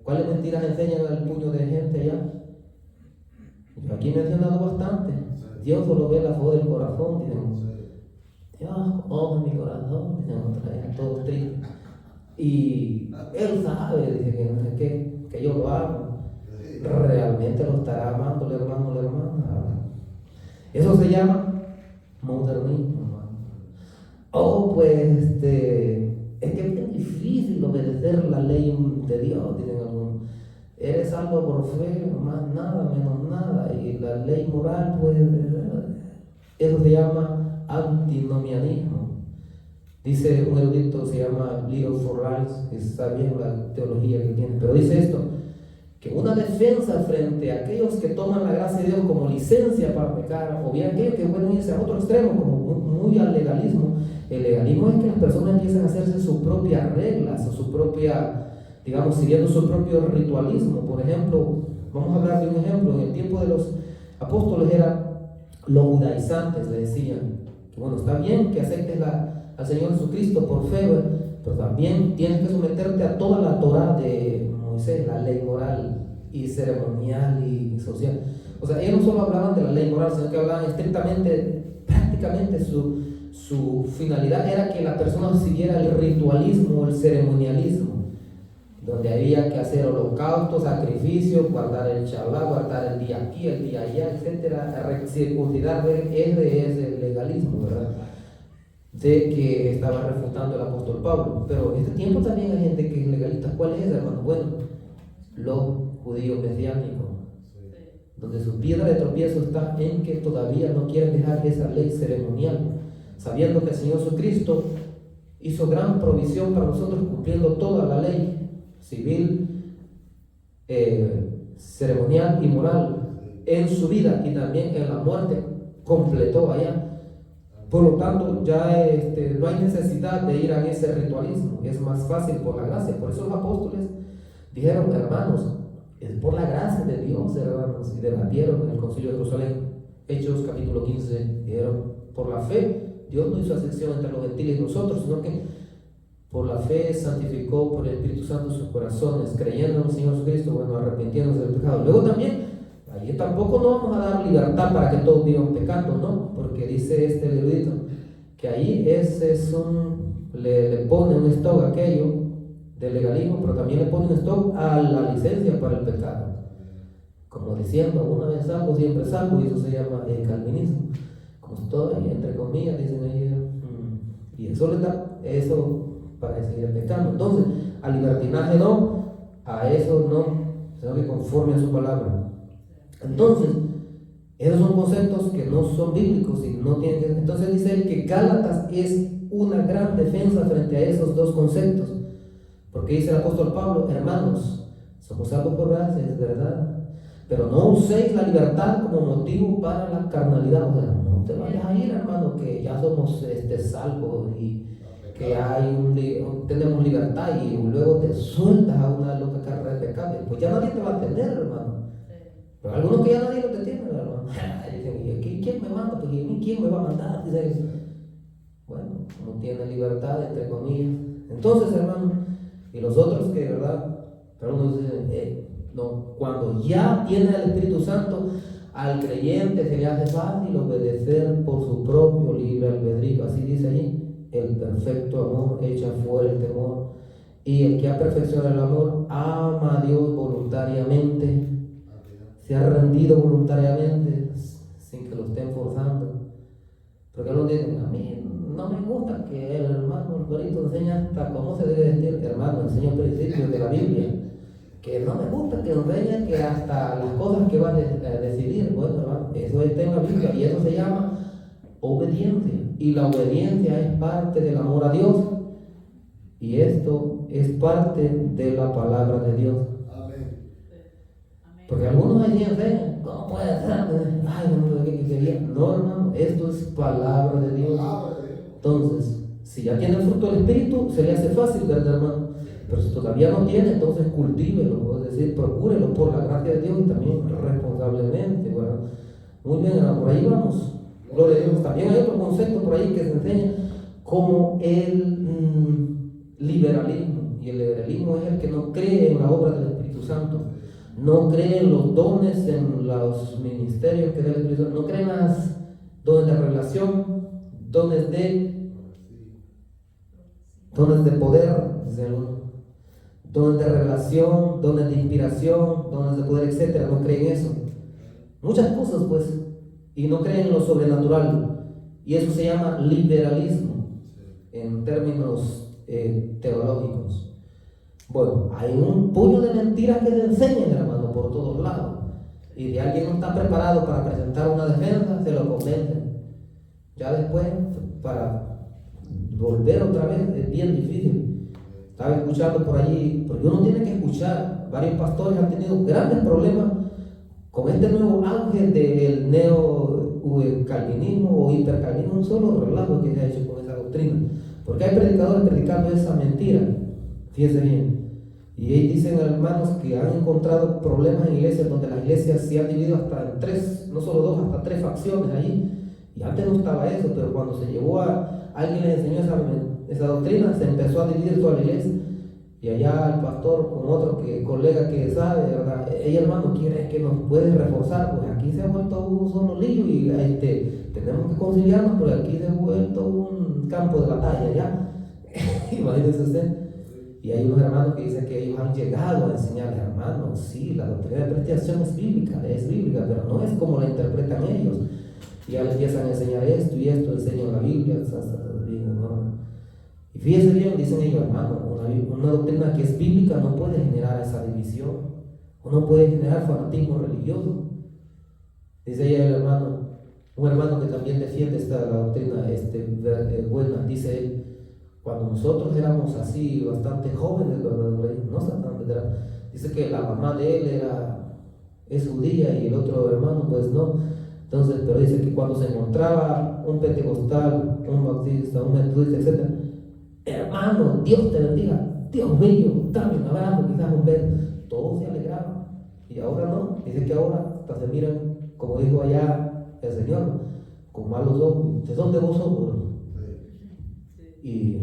¿Cuáles mentiras enseñan al puño de gente allá? Yo aquí he mencionado bastante. Dios solo ve la voz del corazón, dicen. Dios conoce mi corazón, dicen otra, todos tristes. Y Él sabe, dice que no sé qué, que yo lo amo. Realmente lo estará amando el hermano, la hermana. Eso se llama modernismo, hermano. Oh, pues es que es bien difícil obedecer la ley de Dios, dicen algunos. Eres salvo por fe, más nada, menos nada. Y la ley moral, pues, eso se llama antinomianismo. Dice un erudito, se llama Leo Forrals, que está bien la teología que tiene, pero dice esto, que una defensa frente a aquellos que toman la gracia de Dios como licencia para pecar, o bien aquellos que pueden irse a otro extremo, como muy al legalismo. El legalismo es que las personas empiezan a hacerse sus propias reglas, o su propia, digamos, siguiendo su propio ritualismo. Por ejemplo, vamos a hablar de un ejemplo, en el tiempo de los apóstoles eran los judaizantes, le decían, que bueno, está bien que aceptes al Señor Jesucristo por fe, pero también tienes que someterte a toda la Torá de Moisés, la ley moral y ceremonial y social. O sea, ellos no solo hablaban de la ley moral, sino que hablaban estrictamente, prácticamente su finalidad era que la persona siguiera el ritualismo, el ceremonialismo, donde había que hacer holocaustos, sacrificios, guardar el Shabbat, guardar el día aquí, el día allá, etcétera, circuncidar. Ese es el legalismo, ¿verdad? De que estaba refutando el apóstol Pablo. Pero en este tiempo también hay gente que es legalista. ¿Cuál es, hermano? Bueno, los judíos mesiánicos, donde su piedra de tropiezo está en que todavía no quieren dejar esa ley ceremonial, sabiendo que el Señor Jesucristo hizo gran provisión para nosotros, cumpliendo toda la ley civil, ceremonial y moral en su vida, y también en la muerte completó allá. Por lo tanto, ya no hay necesidad de ir a ese ritualismo, es más fácil por la gracia. Por eso los apóstoles dijeron, hermanos, es por la gracia de Dios, hermanos, y debatieron en el concilio de Jerusalén. Hechos capítulo 15, dijeron, por la fe, Dios no hizo acepción entre los gentiles y nosotros, sino que por la fe santificó por el Espíritu Santo sus corazones, creyendo en el Señor Jesucristo, bueno, arrepintiéndose del pecado. Luego también, ahí tampoco no vamos a dar libertad para que todos vivan pecando, ¿no? Porque dice este erudito que ahí le pone un stop a aquello del legalismo, pero también le pone un stop a la licencia para el pecado. Como diciendo, una vez salvo, siempre salvo, y eso se llama el calvinismo. Como estoy, entre comillas, dicen ellos, y eso les da eso para seguir pecando. Entonces, al libertinaje no, a eso no, sino que conforme a su palabra. Entonces, esos son conceptos que no son bíblicos y no tienen que... Entonces dice él que Gálatas es una gran defensa frente a esos dos conceptos, porque dice el apóstol Pablo, hermanos, somos salvos por gracia, es verdad, pero no uséis la libertad como motivo para la carnalidad. O sea, no te vayas a ir, hermano, que ya somos salvos y que tenemos libertad, y luego te sueltas a una loca carrera de pecado, pues ya nadie te va a atender, hermano. Pero algunos que ya nadie lo detiene, hermano. Dicen, ¿y quién me manda? Pues, ¿y a mí quién me va a mandar? Dicen, bueno, no tiene libertad, entre comillas. Entonces, hermano, y los otros que, ¿verdad? Algunos dicen, no, cuando ya tiene el Espíritu Santo, al creyente se le hace fácil obedecer por su propio libre albedrío. Así dice allí, el perfecto amor echa fuera el temor, y el que ha perfeccionado el amor ama a Dios voluntariamente, se ha rendido voluntariamente sin que lo estén forzando. Porque algunos dicen, a mí no me gusta que el hermano Alvarito enseñe hasta cómo se debe vestir. Hermano, enseña principios de la Biblia, que no me gusta que enseñe que hasta las cosas que va a decidir. Bueno, hermano, eso está en la Biblia, y eso se llama obediencia, y la obediencia es parte del amor a Dios, y esto es parte de la palabra de Dios. Porque algunos allí enseñan, ¿cómo puede ser? Ay, no sé qué quería. No, hermano, esto es palabra de Dios. Entonces, si ya tiene el fruto del Espíritu, se le hace fácil, ¿verdad, hermano? Pero si todavía no tiene, entonces cultívelo, es decir, procúrelo por la gracia de Dios, y también responsablemente, ¿verdad? Muy bien, hermano, por ahí vamos. Gloria a Dios. También hay otro concepto por ahí que se enseña como el liberalismo. Y el liberalismo es el que no cree en la obra del Espíritu Santo, no cree en los dones, en los ministerios que da el Espíritu Santo, no cree en las dones de revelación, dones de poder, dones de revelación, dones de inspiración, dones de poder, etcétera. No creen en eso. Muchas cosas, pues, y no creen en lo sobrenatural. Y eso se llama liberalismo en términos teológicos. Bueno, hay un puño de mentiras que le enseñan, hermano, por todos lados. Y de alguien no está preparado para presentar una defensa, se lo convencen. Ya después, para volver otra vez, es bien difícil. Estaba escuchando por allí, porque uno tiene que escuchar. Varios pastores han tenido grandes problemas con este nuevo auge del neo-calvinismo o hipercalvinismo, un solo relajo que se ha hecho con esa doctrina. Porque hay predicadores predicando esa mentira. Fíjense bien. Y ahí dicen, hermanos, que han encontrado problemas en iglesias donde las iglesias se han dividido hasta en tres, no solo dos, hasta tres facciones allí. Y antes no estaba eso, pero cuando se llevó a alguien les enseñó esa doctrina, se empezó a dividir toda la iglesia. Y allá el pastor con otro colega que sabe, ¿verdad? Ella, hermano, quiere que nos puede reforzar, pues aquí se ha vuelto un solo lío y tenemos que conciliarnos, porque aquí se ha vuelto un campo de batalla ya. Imagínense usted. Y hay unos hermanos que dicen que ellos han llegado a enseñarles, hermanos, sí, la doctrina de predestinación es bíblica, pero no es como la interpretan ellos. Y ya les empiezan a enseñar esto y esto, enseñan la Biblia, ¿no? Y fíjense bien, dicen ellos, hermano, una doctrina que es bíblica no puede generar esa división, o no puede generar fanatismo religioso. Dice ella el hermano, un hermano que también defiende esta doctrina buena, dice él, cuando nosotros éramos así, bastante jóvenes, no tan veteranos, dice que la mamá de él es judía y el otro hermano pues no. Entonces, pero dice que cuando se encontraba un pentecostal, un bautista, un metodista, etc., hermano, Dios te bendiga, Dios mío, dame un abrazo, quizás un beso, todos se alegraban. Y ahora no, dice que ahora hasta se miran, como dijo allá el Señor, con malos ojos. ¿De dónde vos sos? Y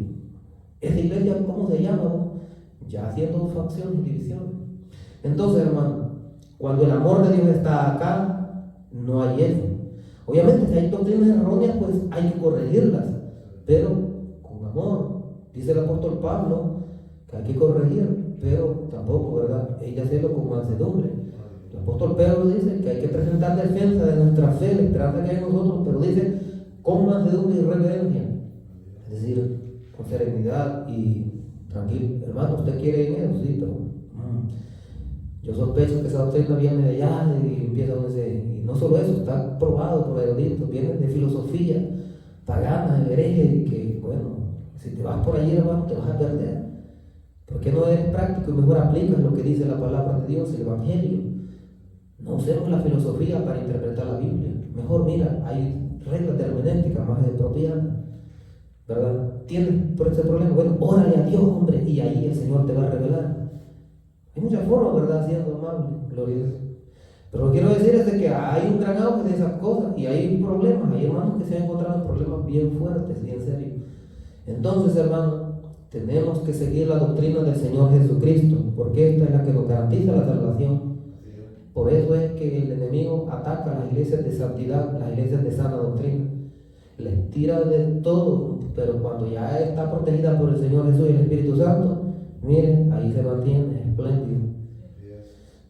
esa iglesia, ¿cómo se llama? Ya haciendo facción y división. Entonces, hermano, cuando el amor de Dios está acá, no hay eso. Obviamente, si hay doctrinas erróneas, pues hay que corregirlas, pero con amor. Dice el apóstol Pablo que hay que corregir, pero tampoco, ¿verdad? Ella hacerlo con mansedumbre. El apóstol Pedro dice que hay que presentar defensa de nuestra fe, la esperanza que hay en nosotros, pero dice con mansedumbre y reverencia. Es decir, con serenidad y tranquilo. Hermano, ¿usted quiere dinero? Sí, pero yo sospecho que esa doctrina viene de allá y empieza donde y no solo eso, está probado por eruditos, viene de filosofía pagana, hereje, y que, bueno, si te vas por allí, hermano, te vas a perder. ¿Por qué no eres práctico y mejor aplicas lo que dice la palabra de Dios, el Evangelio? No usemos la filosofía para interpretar la Biblia. Mejor, mira, hay reglas de hermenéutica más apropiadas, ¿verdad? ¿Tienes por ese problema? Bueno, órale a Dios, hombre, y ahí el Señor te va a revelar. Hay muchas formas, ¿verdad? Siendo amable, gloria a Dios. Pero lo que quiero decir es de que hay un gran auge de esas cosas y hay problemas, hay hermanos que se han encontrado en problemas bien fuertes y en serio. Entonces, hermano, tenemos que seguir la doctrina del Señor Jesucristo, porque esta es la que nos garantiza la salvación. Por eso es que el enemigo ataca a las iglesias de santidad, las iglesias de sana doctrina. Les tira de todo, pero cuando ya está protegida por el Señor Jesús y el Espíritu Santo, miren, ahí se mantiene espléndido.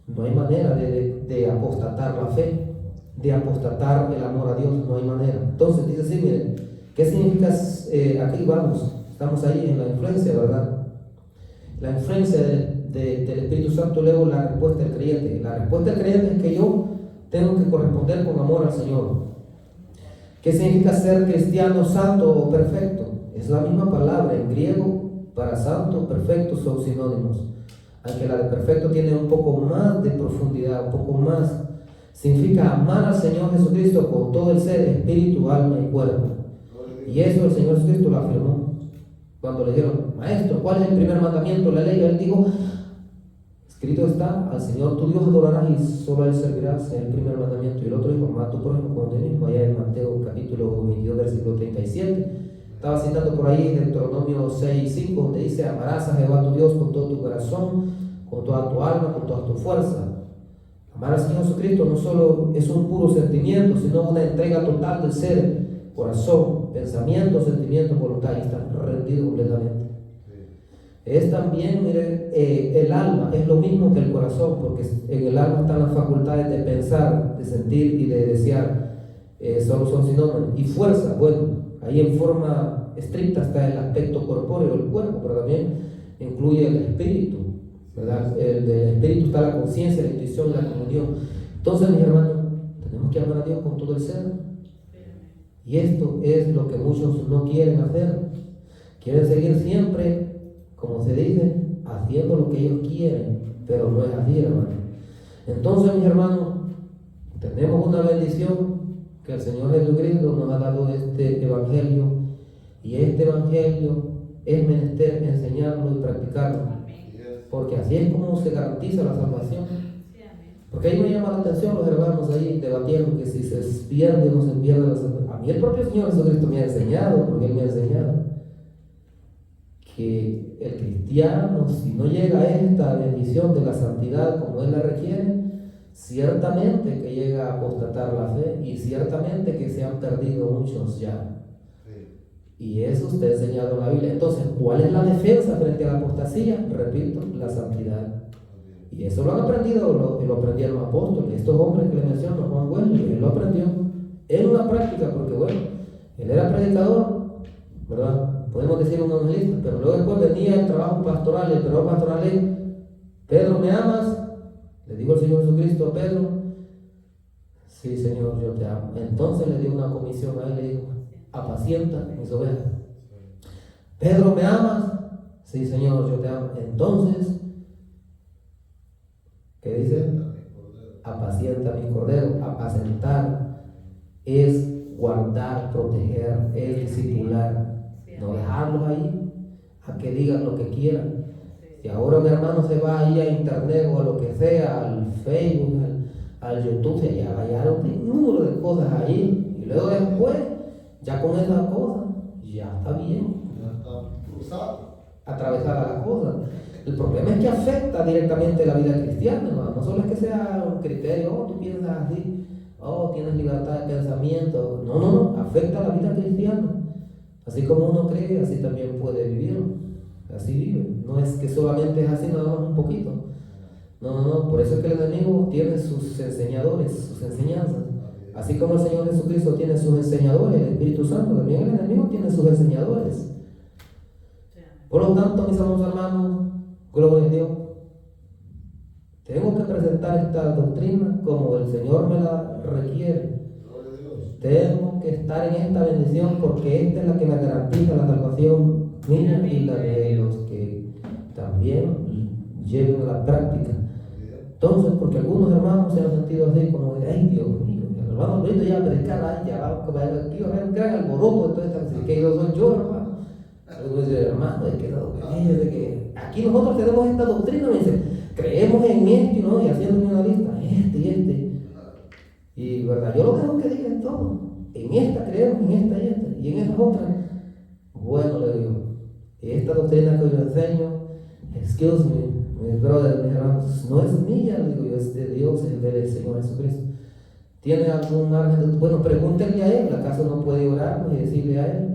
No hay manera de apostatar la fe, de apostatar el amor a Dios, no hay manera. Entonces dice así, miren, ¿qué significa? Aquí vamos, estamos ahí en la influencia, ¿verdad? La influencia del Espíritu Santo, luego la respuesta del creyente. La respuesta del creyente es que yo tengo que corresponder con amor al Señor. ¿Qué significa ser cristiano santo o perfecto? Es la misma palabra en griego, para santo, perfecto son sinónimos. Aunque la de perfecto tiene un poco más de profundidad, un poco más. Significa amar al Señor Jesucristo con todo el ser, espíritu, alma y cuerpo. Y eso el Señor Jesucristo lo afirmó. Cuando le dijeron, maestro, ¿cuál es el primer mandamiento de la ley? Él dijo, Escrito está, al Señor tu Dios adorarás y solo a Él servirás, es el primer mandamiento. Y el otro dijo, ama a tu prójimo como a ti mismo, allá en Mateo capítulo 22, versículo 37. Estaba citando por ahí Deuteronomio 6:5, donde dice, amarás a Jehová tu Dios con todo tu corazón, con toda tu alma, con toda tu fuerza. Amar al Señor Jesucristo no solo es un puro sentimiento, sino una entrega total del ser, corazón, pensamiento, sentimiento, voluntad, y está rendido completamente. Es también, mire, el alma, es lo mismo que el corazón, porque en el alma están las facultades de pensar, de sentir y de desear, solo son sinónimos. Y fuerza, bueno, ahí en forma estricta está el aspecto corpóreo del cuerpo, pero también incluye el espíritu, ¿verdad? Del espíritu está la conciencia, la intuición, la comunión. Entonces, mis hermanos, tenemos que amar a Dios con todo el ser. Y esto es lo que muchos no quieren hacer. Quieren seguir siempre, como se dice, haciendo lo que ellos quieren, pero no es así, hermano. Entonces, mis hermanos, tenemos una bendición que el Señor Jesucristo nos ha dado este evangelio, y este evangelio es menester enseñarlo y practicarlo, porque así es como se garantiza la salvación. Porque ahí me llama la atención los hermanos ahí debatiendo que si se pierde o no se pierde la salvación. A mí el propio Señor Jesucristo me ha enseñado, porque Él me ha enseñado que el cristiano, si no llega a esta bendición de la santidad como Él la requiere, ciertamente que llega a apostatar la fe, y ciertamente que se han perdido muchos ya. Y eso está enseñado en la Biblia. Entonces, ¿cuál es la defensa frente a la apostasía? Repito, la santidad. Y eso lo han aprendido, lo aprendieron los apóstoles. Estos hombres que le menciono, Juan Wesley, él lo aprendió en una práctica, porque bueno, él era predicador, ¿verdad? Podemos decir un evangelista, pero luego después venía el trabajo pastoral, el trabajo pastoral es, Pedro, ¿me amas? Le dijo el Señor Jesucristo a Pedro, sí, Señor, yo te amo. Entonces le dio una comisión a él, le dijo, apacienta mis ovejas. Pedro, ¿me amas? Sí, Señor, yo te amo. Entonces, ¿qué dice? Apacienta mis corderos. Apacentar es guardar, proteger, es discipular. No dejarlos ahí a que digan lo que quieran. Si ahora mi hermano se va ahí a internet o a lo que sea, al Facebook, al YouTube, se hallaron un número de cosas ahí, y luego después, ya con esas cosas, ya está bien. Ya está cruzado. Atravesada la cosa. El problema es que afecta directamente la vida cristiana, hermano. No solo es que sea un criterio, tú piensas así, tienes libertad de pensamiento. No, afecta la vida cristiana. Así como uno cree, así también puede vivir. Así vive. No es que solamente es así, nada más un poquito. No. Por eso es que el enemigo tiene sus enseñadores, sus enseñanzas. Así como el Señor Jesucristo tiene sus enseñadores, el Espíritu Santo, también el enemigo tiene sus enseñadores. Por lo tanto, mis amados hermanos, gloria a Dios, tengo que presentar esta doctrina como el Señor me la requiere. Tengo que estar en esta bendición, porque esta es la que me garantiza la salvación mía y la de los que también lleven a la práctica. Entonces, porque algunos hermanos se han sentido así como de, ay Dios mío, el hermano ahorita ya predicar, ya va, aquí va a haber un gran alboroto de toda esta cosa, que yo soy yo, hermano. Algunos dicen, hermano, es que aquí nosotros tenemos esta doctrina, me dicen, creemos en esto, ¿no? Y haciendo una lista, este. Y verdad, yo lo dejo que digan todo. En esta creemos, en esta y en esas otras. Bueno, le digo, esta doctrina que yo enseño, excuse me, mis brothers, mis hermanos, no es mía, le digo yo, es de Dios, es del Señor Jesucristo. ¿Tiene algún margen? Bueno, pregúntenle a Él, ¿acaso no puede orar y decirle a Él?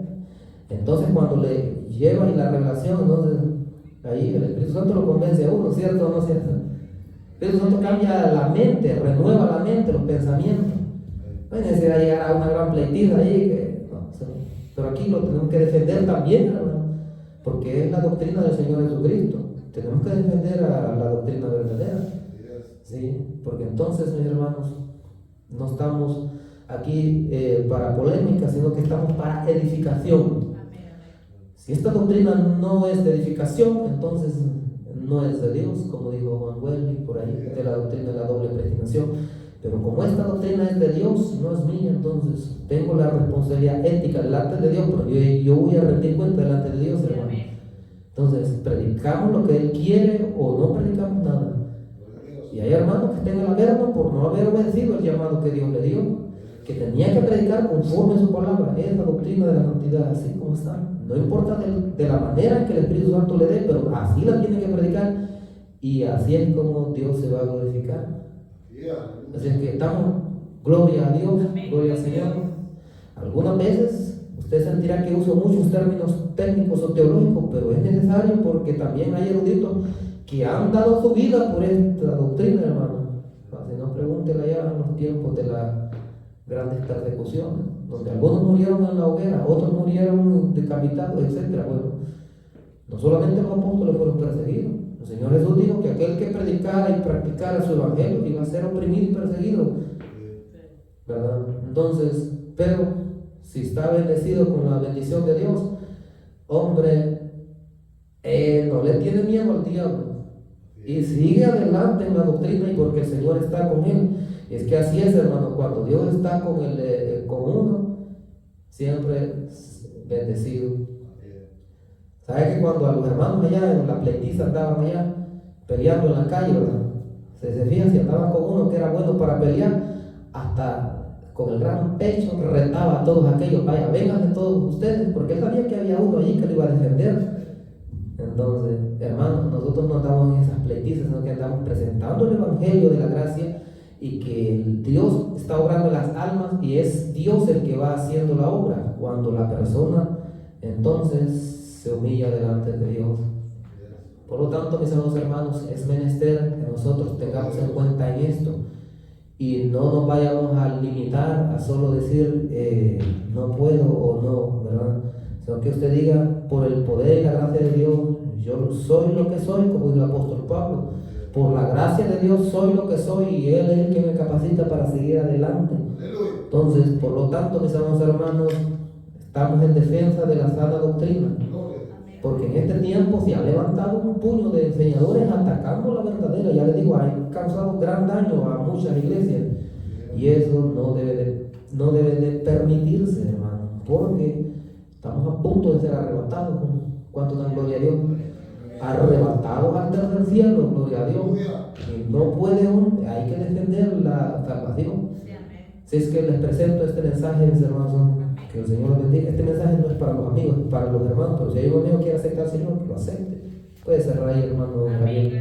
Entonces, cuando le lleva y la revelación, entonces ahí el Espíritu Santo lo convence a uno, ¿cierto o no cierto? El Espíritu Santo cambia la mente, renueva la mente, los pensamientos. No hay necesidad de llegar a una gran pleitiza ahí, pero aquí lo tenemos que defender también, hermano, porque es la doctrina del Señor Jesucristo. Tenemos que defender a la doctrina verdadera, ¿sí? Porque entonces, mis hermanos, no estamos aquí para polémica, sino que estamos para edificación. Si esta doctrina no es de edificación, entonces no es de Dios, como dijo Juan Wesley por ahí, de la doctrina de la doble predestinación. Pero como esta doctrina es de Dios, no es mía, entonces tengo la responsabilidad ética delante de Dios, pero yo voy a rendir cuenta delante de Dios, hermano. Entonces, predicamos lo que Él quiere o no predicamos nada. Y hay hermanos que estén en el averno por no haber obedecido el llamado que Dios le dio, que tenía que predicar conforme a su palabra. Es la doctrina de la santidad, así como está. No importa de la manera en que el Espíritu Santo le dé, pero así la tiene que predicar y así es como Dios se va a glorificar. Así es que estamos, gloria a Dios, gloria al Señor. Algunas veces usted sentirá que uso muchos términos técnicos o teológicos, pero es necesario porque también hay eruditos que han dado su vida por esta doctrina, hermano. Si no, pregúntele allá en los tiempos de las grandes persecuciones, donde algunos murieron en la hoguera, otros murieron decapitados, etc. Bueno, no solamente los apóstoles fueron perseguidos. El Señor Jesús dijo que aquel que predicara y practicara su evangelio iba a ser oprimido y perseguido, ¿verdad? Entonces, pero si está bendecido con la bendición de Dios, hombre, no le tiene miedo al diablo y sigue adelante en la doctrina, y porque el Señor está con él. Y es que así es, hermano, cuando Dios está con uno, siempre bendecido. ¿Sabe que cuando a los hermanos allá en la pleitiza andaban allá peleando en la calle, ¿verdad? Se fija, si andaban con uno que era bueno para pelear, hasta con el gran pecho retaba a todos aquellos: vaya, vengan de todos ustedes, porque él sabía que había uno allí que lo iba a defender. Entonces, hermanos, nosotros no estamos en esas pleitizas, sino que andamos presentando el evangelio de la gracia, y que Dios está obrando en las almas, y es Dios el que va haciendo la obra cuando la persona entonces se humilla delante de Dios. Por lo tanto, mis amados hermanos, es menester que nosotros tengamos en cuenta en esto y no nos vayamos a limitar a solo decir no puedo o no, ¿verdad? Sino que usted diga: por el poder y la gracia de Dios, yo soy lo que soy, como dijo el apóstol Pablo. Por la gracia de Dios soy lo que soy, y Él es el que me capacita para seguir adelante. Entonces, por lo tanto, mis amados hermanos, estamos en defensa de la sana doctrina, porque en este tiempo se ha levantado un puño de enseñadores atacando la verdadera. Ya les digo, han causado gran daño a muchas iglesias, y eso no debe de permitirse, hermano, porque estamos a punto de ser arrebatados. ¿Cuánto dan gloria a Dios? Arrebatados al tercer cielo, gloria a Dios. Y no puede hay que defender la salvación. Si es que les presento este mensaje, mis hermanos, que el Señor los bendiga. Este mensaje no es para los amigos, es para los hermanos, pero si hay un amigo que quiere aceptar al Señor, que lo acepte. Puede cerrar ahí, hermano. Amén.